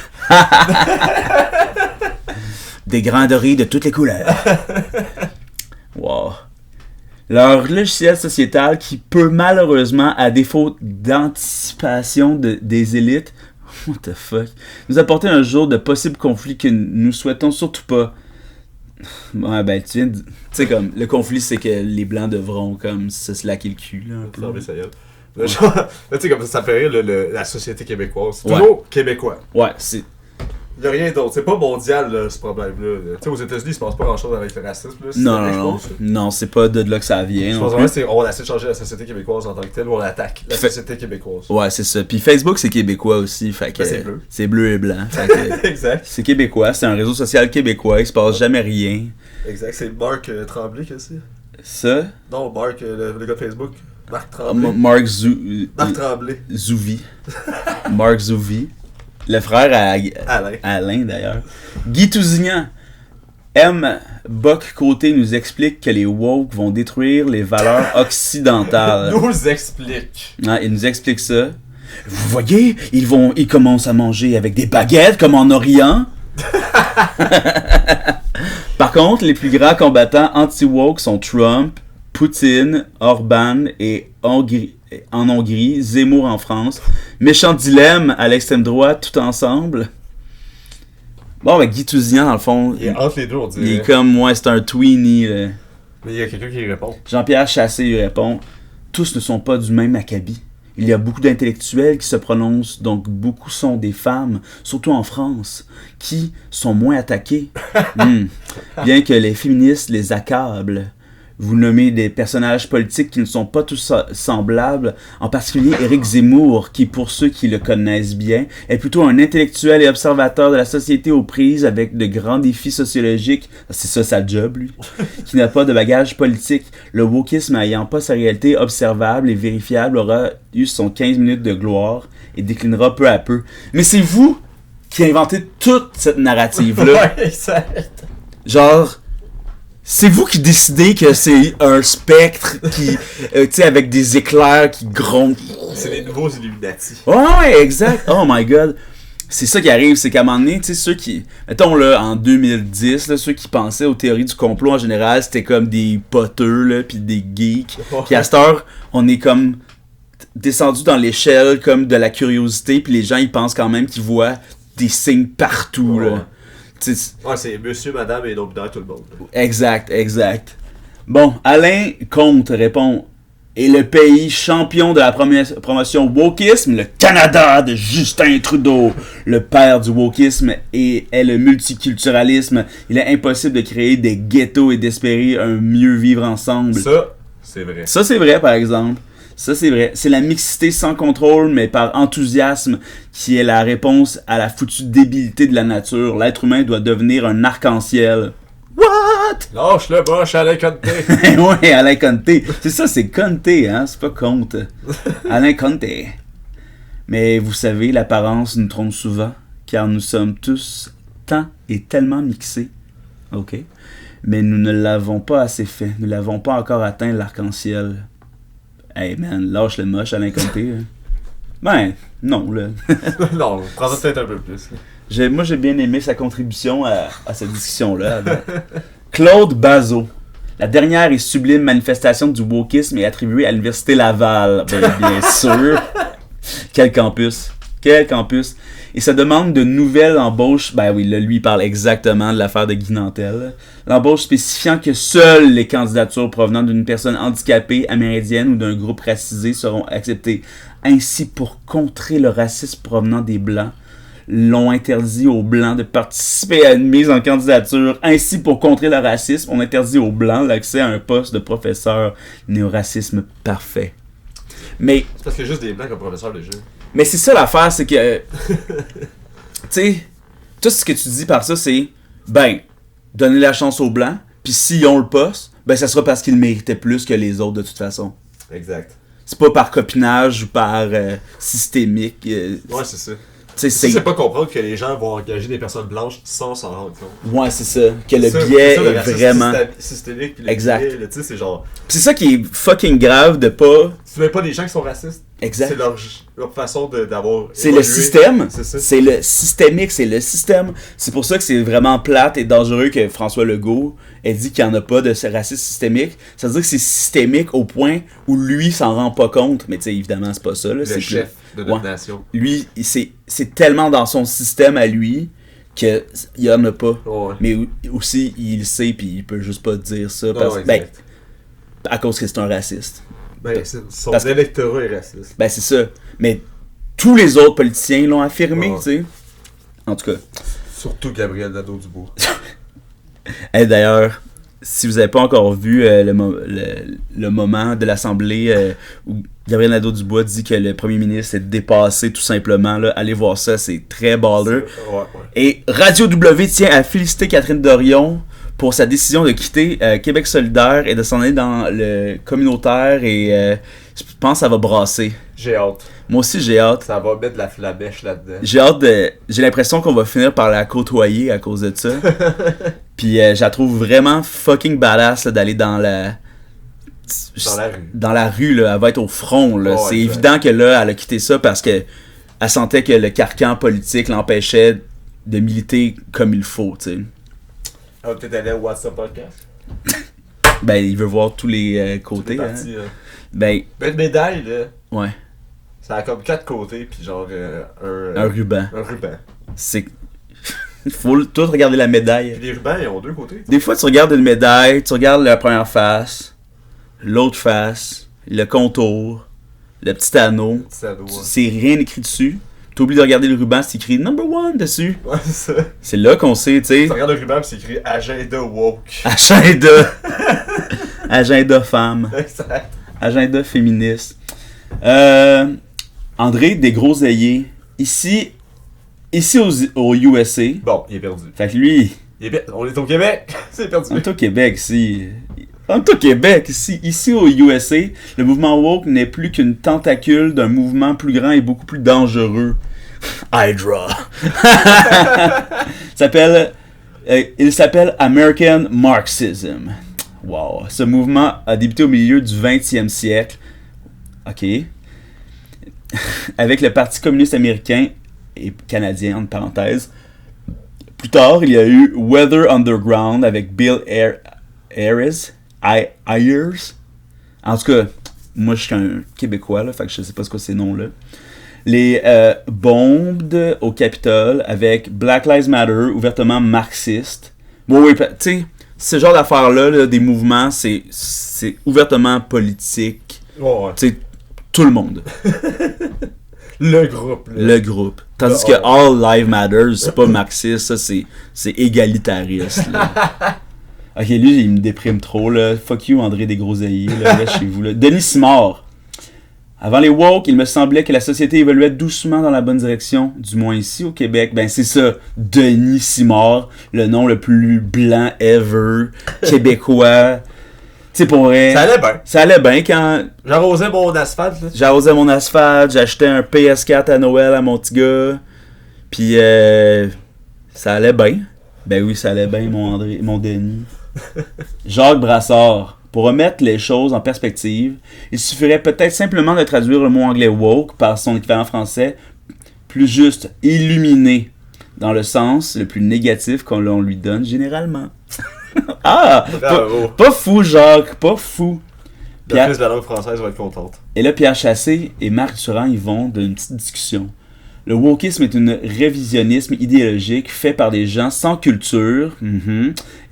Des grains de toutes les couleurs. Wow. Leur logiciel sociétal qui peut malheureusement, à défaut d'anticipation des élites, what the fuck, nous apporter un jour de possibles conflits que nous souhaitons surtout pas. Ouais, ben, tu sais, comme, le conflit, c'est que les Blancs devront, comme, se slacker le cul, là, un peu. Là, tu sais, comme ça fait rire la société québécoise. C'est toujours québécois. Ouais, c'est... Il n'y a rien d'autre. C'est pas mondial, là, ce problème-là. Tu sais, aux États-Unis, il se passe pas grand-chose avec le racisme. Là, non, c'est pas de là que ça vient. Je pense vraiment qu'on essaie de changer la société québécoise en tant que telle, ou on attaque la société québécoise. Ouais, c'est ça. Puis Facebook, c'est québécois aussi. Fait que, c'est bleu. C'est bleu et blanc. Fait que, exact. C'est québécois, c'est un réseau social québécois, il se passe jamais rien. Exact, c'est Marc Tremblay qui a ça. Ça? Non, Marc, le gars de Facebook. Marc Tremblay. Marc Tremblay. Zouvi. Marc Zouvi. Le frère à Alain d'ailleurs. Guy Tousignan. M. Bock-Côté nous explique que les woke vont détruire les valeurs occidentales. Nous explique. Ah, il nous explique ça. Vous voyez, ils commencent à manger avec des baguettes comme en Orient. Par contre, les plus grands combattants anti-woke sont Trump, Poutine, Orban et en Hongrie, Zemmour en France. Méchant dilemme à l'extrême droite, tout ensemble. Bon, ben Guy Tousignan, dans le fond... Il est entre les deux, on dirait. Il est comme, moi, c'est un tweenie. Là. Mais il y a quelqu'un qui y répond. Jean-Pierre Chassé lui répond, tous ne sont pas du même acabit. Il y a beaucoup d'intellectuels qui se prononcent, donc beaucoup sont des femmes, surtout en France, qui sont moins attaquées. Bien que les féministes les accablent. Vous nommez des personnages politiques qui ne sont pas tous semblables, en particulier Éric Zemmour, qui, pour ceux qui le connaissent bien, est plutôt un intellectuel et observateur de la société aux prises avec de grands défis sociologiques, c'est ça sa job, lui, qui n'a pas de bagage politique. Le wokisme ayant pas sa réalité observable et vérifiable aura eu son 15 minutes de gloire et déclinera peu à peu. Mais c'est vous qui inventez toute cette narrative-là. Ouais, exact. Genre... C'est vous qui décidez que c'est un spectre qui, tu sais, avec des éclairs qui grondent. C'est les nouveaux Illuminati. Ouais, exact. Oh my god. C'est ça qui arrive, c'est qu'à un moment donné, tu sais, ceux qui... Mettons, là, en 2010, là, ceux qui pensaient aux théories du complot en général, c'était comme des poteux, là, pis des geeks. Puis à cette heure, on est comme descendu dans l'échelle comme de la curiosité, puis les gens, ils pensent quand même qu'ils voient des signes partout, là. Ouais, c'est monsieur, madame et non-binaire, tout le monde. Exact. Bon, Alain Comte répond « Et le pays champion de la promotion wokisme, le Canada de Justin Trudeau. Le père du wokisme est le multiculturalisme. Il est impossible de créer des ghettos et d'espérer un mieux vivre ensemble. » Ça, c'est vrai. Ça, c'est vrai, par exemple. Ça, c'est vrai. C'est la mixité sans contrôle, mais par enthousiasme, qui est la réponse à la foutue débilité de la nature. L'être humain doit devenir un arc-en-ciel. What? Lâche le boche, Alain Conté. Ouais, Alain Conté. C'est ça, c'est Conté, hein? C'est pas Comte. Alain Conté. Mais vous savez, l'apparence nous trompe souvent, car nous sommes tous tant et tellement mixés. OK. Mais nous ne l'avons pas assez fait. Nous n'avons pas encore atteint l'arc-en-ciel. Hey man, lâche le moche, Alain Conté. Ben, non, là. Non, prends ça peut-être un peu plus. Moi, j'ai bien aimé sa contribution à cette discussion-là. Claude Bazot. La dernière et sublime manifestation du wokisme est attribuée à l'Université Laval. Bien sûr. Quel campus. Et ça demande de nouvelles embauches. Ben oui, là, lui, il parle exactement de l'affaire de Guy Nantel. L'embauche spécifiant que seules les candidatures provenant d'une personne handicapée, amérindienne ou d'un groupe racisé seront acceptées. Ainsi, pour contrer le racisme provenant des Blancs, l'ont interdit aux Blancs de participer à une mise en candidature. Ainsi, pour contrer le racisme, on interdit aux Blancs l'accès à un poste de professeur. Néo-racisme parfait. Mais... C'est parce qu'il y a juste des Blancs comme professeurs de jeu. Mais c'est ça l'affaire, c'est que... tu sais, tout ce que tu dis par ça, c'est... Ben, donner la chance aux Blancs, puis s'ils ont le poste, ben ça sera parce qu'ils le méritaient plus que les autres de toute façon. Exact. C'est pas par copinage ou par systémique. Ouais, c'est ça. C'est pas comprendre que les gens vont engager des personnes blanches sans s'en rendre compte. Ouais, c'est ça. Que le biais est vraiment... systémique. Exact. Tu sais, c'est genre... C'est ça qui est fucking grave de pas... C'est même pas des gens qui sont racistes. Exact. C'est leur façon d'avoir... C'est le système. C'est ça. C'est le systémique, c'est le système. C'est pour ça que c'est vraiment plate et dangereux que François Legault ait dit qu'il n'y en a pas de ce racisme systémique. Ça veut dire que c'est systémique au point où lui s'en rend pas compte. Mais tu sais, évidemment, c'est pas ça. Là. Le chef de notre nation. Lui, c'est tellement dans son système à lui qu'il y en a pas. Ouais. Mais aussi, il le sait puis il peut juste pas dire ça parce à cause que c'est un raciste. Son électorat est raciste. C'est ça. Mais tous les autres politiciens l'ont affirmé, tu sais. En tout cas. Surtout Gabriel Nadeau-Dubois. Et d'ailleurs, si vous n'avez pas encore vu le moment de l'Assemblée où Gabriel Nadeau-Dubois dit que le premier ministre est dépassé tout simplement, là, allez voir ça, c'est très baller. Ouais. Et Radio W tient à féliciter Catherine Dorion pour sa décision de quitter Québec solidaire et de s'en aller dans le communautaire et je pense que ça va brasser. J'ai hâte. Moi aussi j'ai hâte. Ça va mettre de la flamèche là-dedans. J'ai l'impression qu'on va finir par la côtoyer à cause de ça. Puis je la trouve vraiment fucking badass là, d'aller dans la... Dans la rue, là, elle va être au front. Là. C'est évident que là, elle a quitté ça parce que elle sentait que le carcan politique l'empêchait de militer comme il faut, tu sais. Elle va peut-être aller au WhatsApp Podcast. Il veut voir tous les côtés. Parti, hein. Une médaille, là. Ouais. Ça a comme 4 côtés, puis genre un ruban. Un ruban. C'est... Il faut tout regarder la médaille. Puis les rubans, ils ont 2 côtés. Des fois, tu regardes une médaille, tu regardes la première face, l'autre face, le contour, le petit anneau. C'est rien écrit dessus. T'oublies de regarder le ruban, c'est écrit number 1 dessus. Ouais, c'est ça. C'est là qu'on sait, tu sais. Tu regardes le ruban, puis c'est écrit Agenda Woke. Agenda. Agenda femme. Exact. Agenda féministe. André Desgroseilliers. Ici aux USA. Bon, il est perdu. Fait que lui... On est au Québec. C'est perdu. On est au Québec, ici. On est au Québec, ici. Ici aux USA, le mouvement woke n'est plus qu'une tentacule d'un mouvement plus grand et beaucoup plus dangereux. Hydra. Il s'appelle American Marxism. Wow. Ce mouvement a débuté au milieu du 20e siècle. OK. Avec le Parti communiste américain et canadien, entre parenthèses. Plus tard, il y a eu Weather Underground avec Bill Ayers. En tout cas, moi je suis un Québécois, là, fait que je sais pas ce que c'est ces noms-là. Les bombes au Capitole avec Black Lives Matter, ouvertement marxiste. Bon, oui, tu sais, ce genre d'affaires-là, là, des mouvements, c'est ouvertement politique. Ouais. Tu sais, tout le monde. Le groupe. Là. Le groupe. Tandis que All Lives Matter, c'est pas marxiste, ça c'est égalitariste. Là. Ok, lui, il me déprime trop, là. Fuck you, André Desgroseilliers, là, chez vous, là. Denis Simard. Avant les woke, il me semblait que la société évoluait doucement dans la bonne direction, du moins ici au Québec. C'est ça, Denis Simard, le nom le plus blanc ever, québécois. Tu sais, pour vrai. Ça allait bien. Ça allait bien quand. J'arrosais mon asphalte, là. J'arrosais mon asphalte, j'achetais un PS4 à Noël à mon petit gars. Puis, ça allait bien. Ben oui, ça allait bien, mon Denis. Jacques Brassard. Pour remettre les choses en perspective, il suffirait peut-être simplement de traduire le mot anglais woke par son équivalent français, plus juste illuminé, dans le sens le plus négatif qu'on lui donne généralement. Ah! Pas fou, Jacques, pas fou. La prise de la langue française va être contente. Et là, Pierre Chassé et Marc Durand y vont d'une petite discussion. Le wokisme est un révisionnisme idéologique fait par des gens sans culture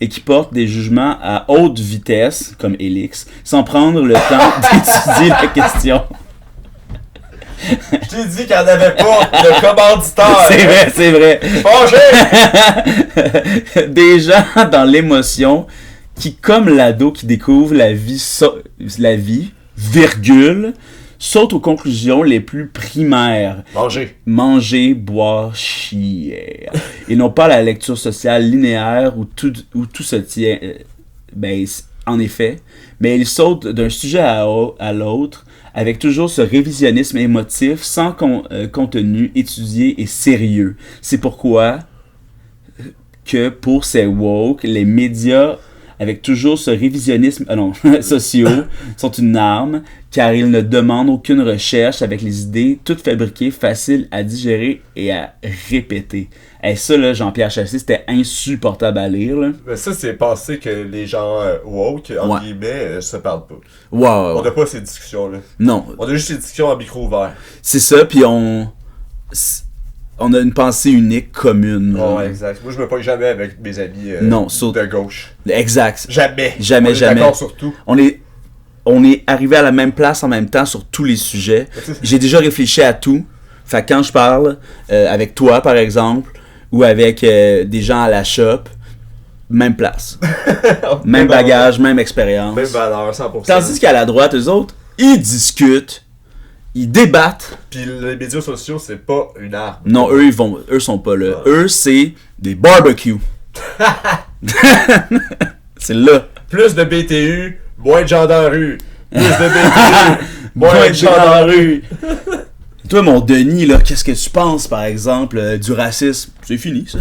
et qui portent des jugements à haute vitesse, comme Elix, sans prendre le temps d'étudier la question. Je t'ai dit qu'il n'y en avait pas de commanditaire. C'est vrai. Fâché! Des gens dans l'émotion qui, comme l'ado qui découvre la vie, virgule, sautent aux conclusions les plus primaires. Manger, boire, chier. Ils n'ont pas la lecture sociale linéaire où tout se tient. En effet. Mais ils sautent d'un sujet à l'autre avec toujours ce révisionnisme émotif, sans contenu étudié et sérieux. C'est pourquoi que pour ces woke, les médias avec toujours ce révisionnisme sociaux sont une arme, car ils ne demandent aucune recherche avec les idées toutes fabriquées, faciles à digérer et à répéter. Et ça, là, Jean-Pierre Chassé, c'était insupportable à lire. Là. Mais ça, c'est passé que les gens woke, entre guillemets, se parlent pas. Wow. On n'a pas ces discussions-là. Non. On a juste ces discussions à micro ouvert. C'est ça, puis on a une pensée unique commune. Ouais, exact. Moi, je me pogne jamais avec mes amis de gauche. Exact. Jamais. Jamais. D'accord sur tout. On est arrivé à la même place en même temps sur tous les sujets. J'ai déjà réfléchi à tout. Fait que quand je parle avec toi, par exemple, ou avec des gens à la shop, même place. Même bagage, même expérience. Même valeur, 100%. Tandis qu'à la droite, eux autres, ils discutent. Ils débattent. Puis les médias sociaux, c'est pas une arme. Non, eux sont pas là. Ouais. Eux, c'est des barbecues. C'est là. Plus de BTU, moins de gens dans la rue. Plus de BTU, moins de gens dans la rue. Toi, mon Denis, là, qu'est-ce que tu penses, par exemple, du racisme? C'est fini, ça.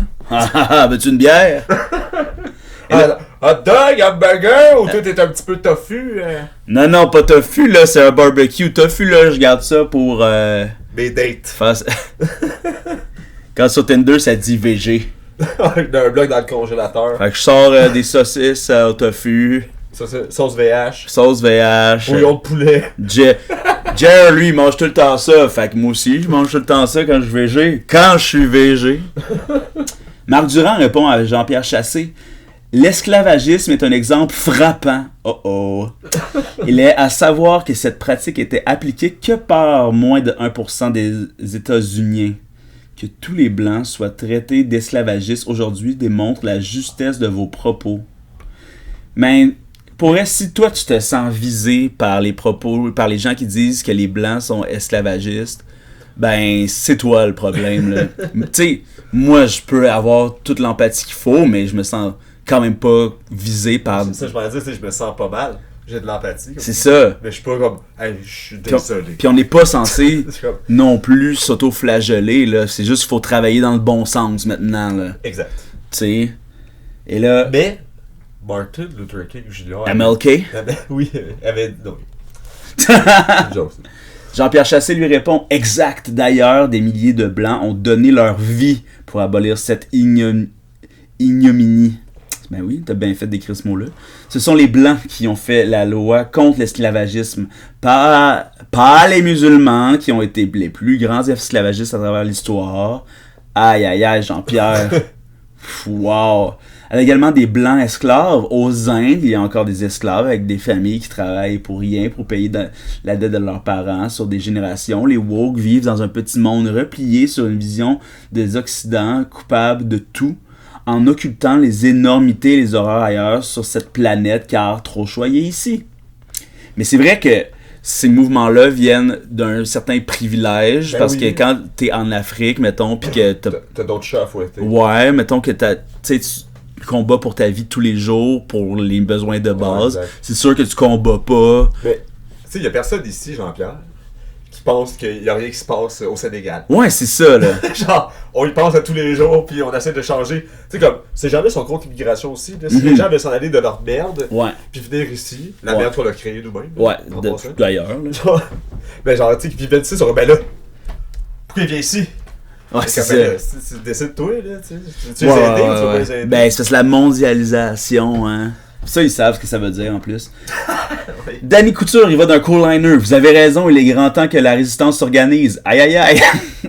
Veux-tu une bière? Hot dog, hamburger, ou tout est un petit peu tofu? Non, pas tofu, là, c'est un barbecue. Tofu, là, je garde ça pour... mes dates. Quand sur Tinder, ça dit VG. Un bloc dans le congélateur. Fait que je sors des saucisses au tofu. Sauce VH. Sauce VH. Bouillon de poulet. Jer, lui, il mange tout le temps ça. Fait que moi aussi, je mange tout le temps ça quand je suis VG. Quand je suis VG. Marc Durand répond à Jean-Pierre Chassé. L'esclavagisme est un exemple frappant. Il est à savoir que cette pratique était appliquée que par moins de 1% des États-Unis. Que tous les Blancs soient traités d'esclavagistes aujourd'hui démontre la justesse de vos propos. Mais si toi tu te sens visé par les propos, par les gens qui disent que les Blancs sont esclavagistes, ben c'est toi le problème. Tu sais, moi je peux avoir toute l'empathie qu'il faut, mais je me sens quand même pas visé par... C'est ça, je m'en dis, je me sens pas mal. J'ai de l'empathie. C'est ça. Mais je suis pas comme, hey, je suis désolé. Puis on n'est pas censé non plus s'auto-flageller, là. C'est juste qu'il faut travailler dans le bon sens maintenant, là. Exact. Tu sais. Et là... Mais, Martin Luther King Jr. MLK? Oui, avait... Non. Jean-Pierre Chassé lui répond « Exact. D'ailleurs, des milliers de Blancs ont donné leur vie pour abolir cette ignominie. » Ben oui, t'as bien fait d'écrire ce mot-là. Ce sont les Blancs qui ont fait la loi contre l'esclavagisme. Pas les musulmans qui ont été les plus grands esclavagistes à travers l'histoire. Aïe, aïe, aïe, Jean-Pierre. Wow. Il y a également des Blancs esclaves. Aux Indes, il y a encore des esclaves avec des familles qui travaillent pour rien, pour payer la dette de leurs parents sur des générations. Les woke vivent dans un petit monde replié sur une vision des Occidents, coupables de tout, en occultant les énormités et les horreurs ailleurs sur cette planète, car trop choyé ici. Mais c'est vrai que ces mouvements-là viennent d'un certain privilège, parce que quand t'es en Afrique, mettons, pis que t'as d'autres chats à fouetter. Ouais, mettons que tu combats pour ta vie tous les jours, pour les besoins de base. Ouais, c'est sûr que tu combats pas. Mais, tu sais, y a personne ici, Jean-Pierre, qui pense qu'il y a rien qui se passe au Sénégal. Ouais, c'est ça, là. Genre, on y pense à tous les jours, puis on essaie de changer. Tu sais, comme, ces gens-là sont contre l'immigration aussi. Là. Si les gens veulent s'en aller de leur merde, puis venir ici, la merde qu'on a créée nous-mêmes. Ouais, d'ailleurs. Là. Ben, genre, tu sais, qu'ils viennent ici, ils sont ben là, pourquoi ils viennent ici? Ouais, c'est ça. Tu décides toi, là, tu sais. Tu les aider ou tu vas pas les aider? Ben, c'est la mondialisation, hein. Ça, ils savent ce que ça veut dire, en plus. Oui. Danny Couture, il va d'un co-liner. Vous avez raison, il est grand temps que la résistance s'organise. Aïe, aïe, aïe.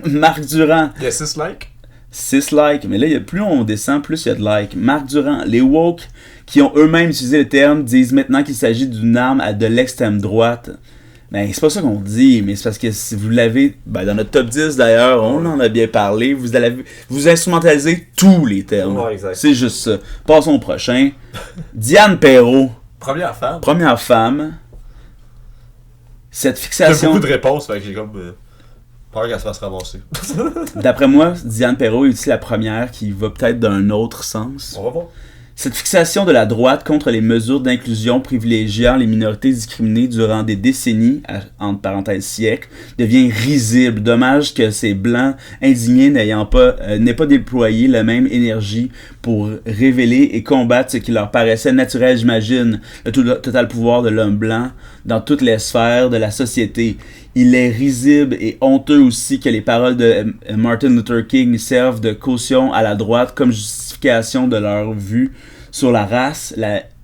Marc Durand. Il y a 6 likes. 6 likes. Mais là, plus on descend, plus il y a de likes. Marc Durand. Les woke, qui ont eux-mêmes utilisé le terme, disent maintenant qu'il s'agit d'une arme de l'extrême droite. Ben, c'est pas ça qu'on dit, mais c'est parce que si vous l'avez, ben, dans notre top 10 d'ailleurs, on en a bien parlé, vous instrumentalisez tous les termes. Ouais, exact. C'est juste ça. Passons au prochain. Diane Perrault. Première femme. Cette fixation... J'ai beaucoup de réponses, fait que j'ai comme peur qu'elle se fasse ramasser. D'après moi, Diane Perrault est aussi la première qui va peut-être d'un autre sens. On va voir. Cette fixation de la droite contre les mesures d'inclusion privilégiant les minorités discriminées durant des décennies, entre parenthèses siècles, devient risible. Dommage que ces blancs indignés n'aient pas déployé la même énergie pour révéler et combattre ce qui leur paraissait naturel, j'imagine, le total pouvoir de l'homme blanc dans toutes les sphères de la société. Il est risible et honteux aussi que les paroles de Martin Luther King servent de caution à la droite comme justification de leur vue sur la race.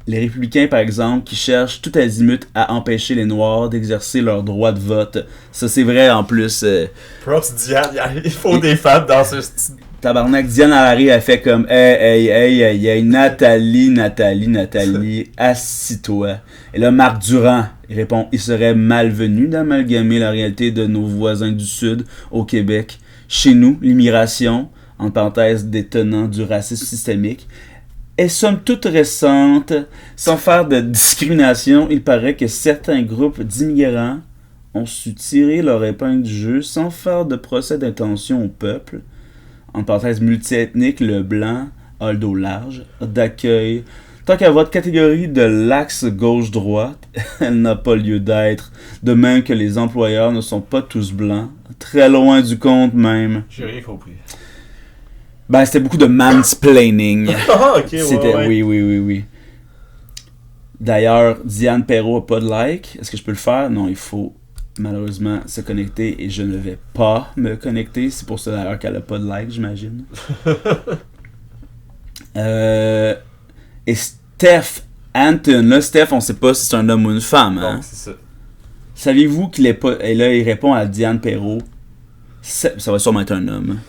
Les républicains, par exemple, qui cherchent tout azimut à empêcher les Noirs d'exercer leur droit de vote. Ça, c'est vrai en plus. Props Diane, il faut des femmes dans ce style. Tabarnak, Diane Harari a fait comme Hey, Nathalie, assis-toi. Et là, Marc Durand, il répond il serait malvenu d'amalgamer la réalité de nos voisins du Sud au Québec. Chez nous, l'immigration, en parenthèse détenant du racisme systémique, est somme toute récente. Sans faire de discrimination, il paraît que certains groupes d'immigrants ont su tirer leur épingle du jeu sans faire de procès d'intention au peuple. En parenthèse multiethnique, le blanc a le dos large, d'accueil. Tant qu'à votre catégorie de l'axe gauche-droite, elle n'a pas lieu d'être. De même que les employeurs ne sont pas tous blancs. Très loin du compte même. J'ai rien compris. Ben, c'était beaucoup de mansplaining. Ah, ok, c'était, ouais. Oui. D'ailleurs, Diane Perrault a pas de like. Est-ce que je peux le faire? Non, il faut malheureusement se connecter et je ne vais pas me connecter. C'est pour ça d'ailleurs qu'elle a pas de like, j'imagine. Et Steph Anton, là, Steph, on sait pas si c'est un homme ou une femme. Hein? Non, c'est ça. Saviez-vous qu'il est pas... Et là, il répond à Diane Perrault. Ça va sûrement être un homme.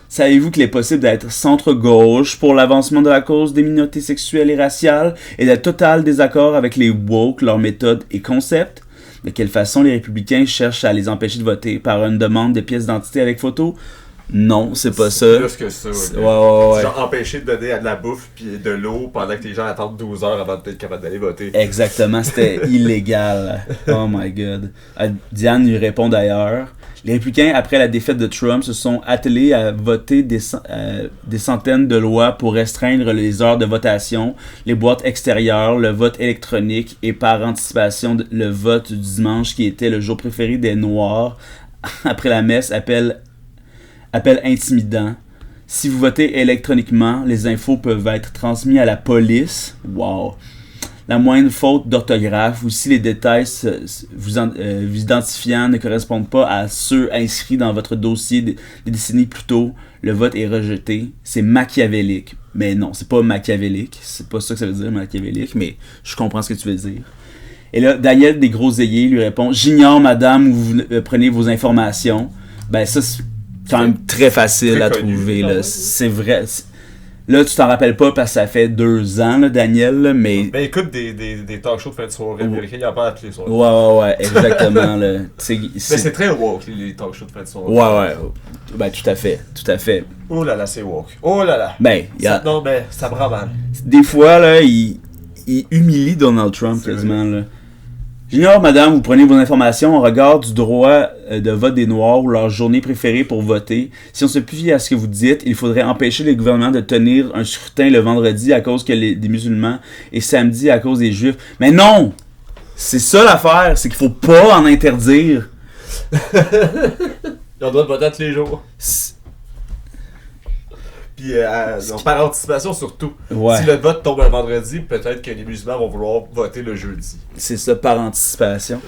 Savez-vous qu'il est possible d'être centre-gauche pour l'avancement de la cause des minorités sexuelles et raciales et d'être total désaccord avec les woke, leurs méthodes et concepts? De quelle façon les républicains cherchent à les empêcher de voter par une demande de pièces d'identité avec photo? Non, c'est pas ça. C'est plus que ça. Ouais. Genre empêcher de donner de la bouffe puis de l'eau pendant que les gens attendent 12 heures avant d'être capables d'aller voter. Exactement, c'était illégal. Oh my god. Diane lui répond d'ailleurs. Les républicains, après la défaite de Trump, se sont attelés à voter des centaines de lois pour restreindre les heures de votation, les boîtes extérieures, le vote électronique et par anticipation le vote du dimanche qui était le jour préféré des Noirs. Après la messe, appel intimidant. Si vous votez électroniquement, les infos peuvent être transmises à la police. Wow. La moindre faute d'orthographe ou si les détails vous identifiant ne correspondent pas à ceux inscrits dans votre dossier des décennies plus tôt, le vote est rejeté. C'est machiavélique. Mais non, c'est pas machiavélique. C'est pas ça que ça veut dire, machiavélique, mais je comprends ce que tu veux dire. Et là, Daniel Desgroseilliers lui répond « J'ignore, madame, où vous prenez vos informations. » Ben ça, c'est quand même très facile à trouver. Là. C'est vrai. Là, tu t'en rappelles pas parce que ça fait 2 ans, là, Daniel, là, mais... Ben écoute des talk shows de fin de soirée américains, il n'y en a pas à tous les soirs. Ouais, exactement. Là. C'est très woke, les talk shows de fin de soirée. Ouais. Ben tout à fait. Oh là là, c'est woke. Oh là là. Ben, Non, ben, ça me rend mal. Des fois, là, il humilie Donald Trump quasiment, là. J'ignore, madame, vous prenez vos informations en regard du droit de vote des Noirs ou leur journée préférée pour voter. Si on se fie à ce que vous dites, il faudrait empêcher les gouvernements de tenir un scrutin le vendredi à cause des musulmans et samedi à cause des juifs. Mais non! C'est ça l'affaire, c'est qu'il faut pas en interdire. On doit voter tous les jours. Puis par anticipation surtout. Ouais. Si le vote tombe un vendredi, peut-être que les musulmans vont vouloir voter le jeudi. C'est ça, par anticipation.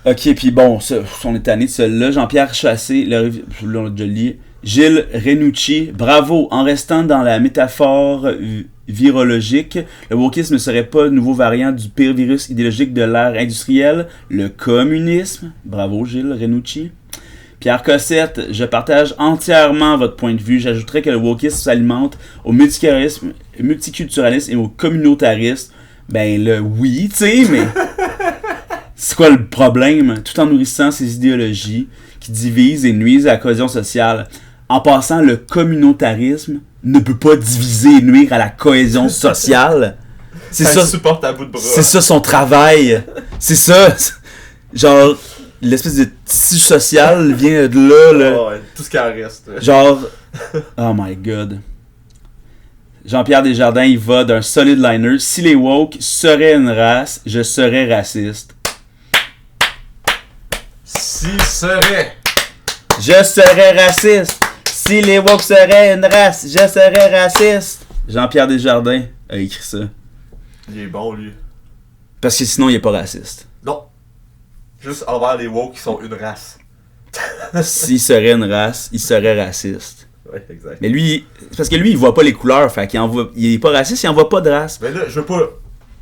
Ok, puis bon, on est tanné de celui-là. Jean-Pierre Chassé, je lis. Gilles Renucci, bravo. En restant dans la métaphore virologique, le wokisme ne serait pas le nouveau variant du pire virus idéologique de l'ère industrielle, le communisme. Bravo, Gilles Renucci. Pierre Cossette, je partage entièrement votre point de vue. J'ajouterais que le wokisme s'alimente au multiculturalisme et au communautarisme. Ben le oui, tu sais, mais c'est quoi le problème? Tout en nourrissant ces idéologies qui divisent et nuisent à la cohésion sociale. En passant, le communautarisme ne peut pas diviser et nuire à la cohésion sociale. C'est ça. Supporte à bout de bras. C'est ça son travail. C'est ça. Genre... L'espèce de tissu social vient de là. Oh, ouais, tout ce qui en reste. Genre... Oh my god. Jean-Pierre Desjardins, il va d'un solide liner. Si les woke seraient une race, je serais raciste. Si serait. Je serais raciste. Si les woke seraient une race, je serais raciste. Jean-Pierre Desjardins a écrit ça. Il est bon, lui. Parce que sinon, il est pas raciste. Non. Juste envers les woke qui sont une race. S'il serait une race, il serait raciste. Ouais, exact. Mais lui, c'est parce que lui, il voit pas les couleurs, fait qu'il envoie, il est pas raciste, il envoie pas de race. Mais là, je veux pas.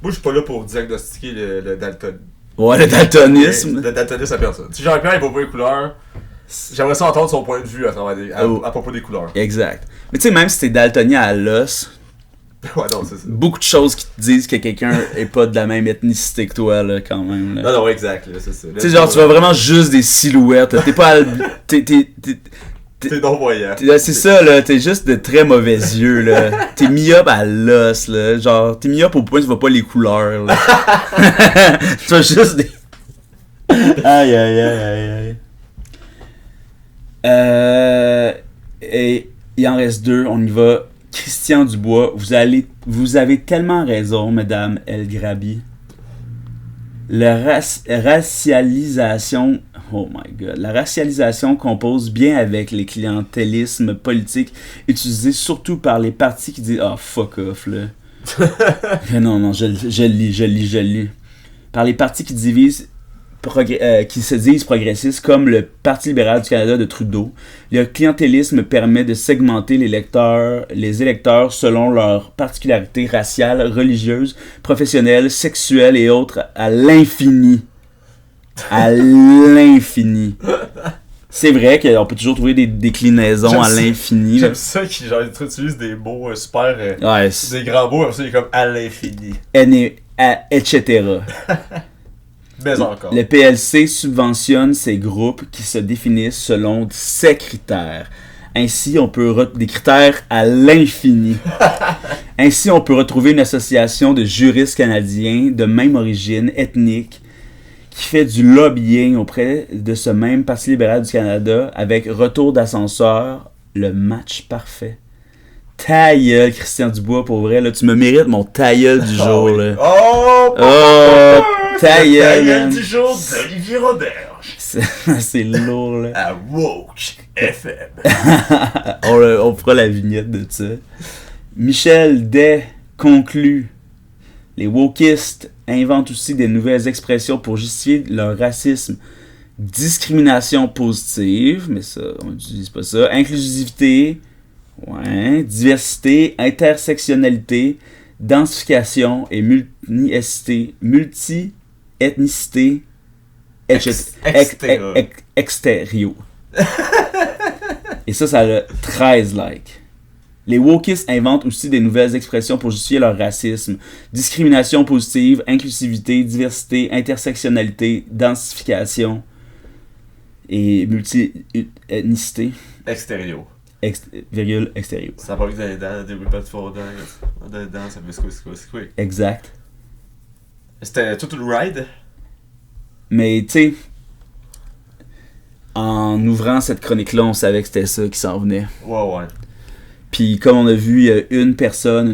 Moi, je suis pas là pour diagnostiquer le daltonisme. Ouais, le daltonisme. Le daltonisme à personne. Si Jean-Pierre, il voit pas les couleurs, j'aimerais ça entendre son point de vue à propos des couleurs. Exact. Mais tu sais, même si t'es daltonien à l'os, ouais, non, c'est ça. beaucoup de choses qui te disent que quelqu'un est pas de la même ethnicité que toi, là, quand même. Là. Non, exact, là, c'est ça. Tu sais, genre, tu vois vraiment juste des silhouettes. T'es pas. T'es non-voyant. C'est ça, là. T'es juste de très mauvais yeux, là. T'es myope à l'os, là. Genre, t'es myope au point que tu vois pas les couleurs, là. Tu vois juste des. Aïe, aïe, aïe, aïe. Et il en reste 2, on y va. Christian Dubois, vous avez tellement raison, Madame El Grabi. La racialisation, oh my god, la racialisation compose bien avec les clientélismes politiques utilisés surtout par les partis qui disent fuck off là. non, je lis. Par les partis qui divisent. Qui se disent progressistes comme le Parti libéral du Canada de Trudeau. Le clientélisme permet de segmenter les électeurs selon leurs particularités raciales, religieuses, professionnelles, sexuelles et autres à l'infini. À l'infini. C'est vrai qu'on peut toujours trouver des déclinaisons à l'infini. J'aime ça qu'ils utilisent des mots super... ouais, des grands mots, comme ça, il est comme à l'infini. Etc. Mais encore. Le PLC subventionne ces groupes qui se définissent selon ces critères. Ainsi, on peut des critères à l'infini. Ainsi, on peut retrouver une association de juristes canadiens de même origine ethnique qui fait du lobbying auprès de ce même Parti libéral du Canada avec retour d'ascenseur, le match parfait. Ta gueule, Christian Dubois, pour vrai, là, tu me mérites mon ta gueule du jour, là. Ta gueule du jour d'Olivier Roberge. C'est lourd, là. À Woke FM. on fera la vignette de ça. Michel Day conclut. Les wokistes inventent aussi des nouvelles expressions pour justifier leur racisme. Discrimination positive, mais ça, on n'utilise pas ça. Inclusivité, ouais. Diversité, intersectionnalité, densification et multi-ethnicité, extérieur. Et ça a 13 likes. Les wokistes inventent aussi des nouvelles expressions pour justifier leur racisme. Discrimination positive, inclusivité, diversité, intersectionnalité, densification et multi-ethnicité. Extérieur. Virgule extérieur. Ça n'a pas vu dans des pas de fort dedans, ça fait c'est quoi. Exact. C'était tout le ride. Mais tu sais, en ouvrant cette chronique-là, on savait que c'était ça qui s'en venait. Ouais. Puis comme on a vu, il y a une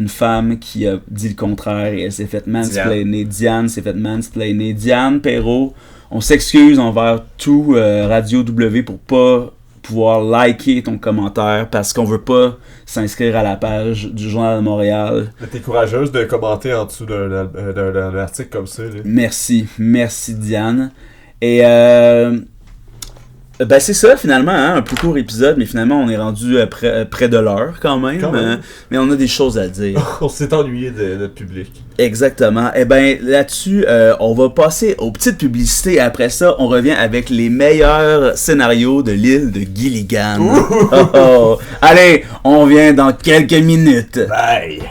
femme qui a dit le contraire et elle s'est fait mansplainer. Diane s'est fait mansplainer. Diane Perrault, on s'excuse envers tout Radio W pour pas pouvoir liker ton commentaire parce qu'on veut pas s'inscrire à la page du Journal de Montréal. T'es courageuse de commenter en dessous d'un article comme ça. Là. Merci Diane. Et ben c'est ça finalement, hein, un plus court épisode, mais finalement on est rendu près de l'heure quand même. Mais on a des choses à dire. On s'est ennuyé de notre public. Exactement. Et ben là-dessus, on va passer aux petites publicités et après ça, on revient avec les meilleurs scénarios de l'île de Gilligan. Allez, on revient dans quelques minutes. Bye.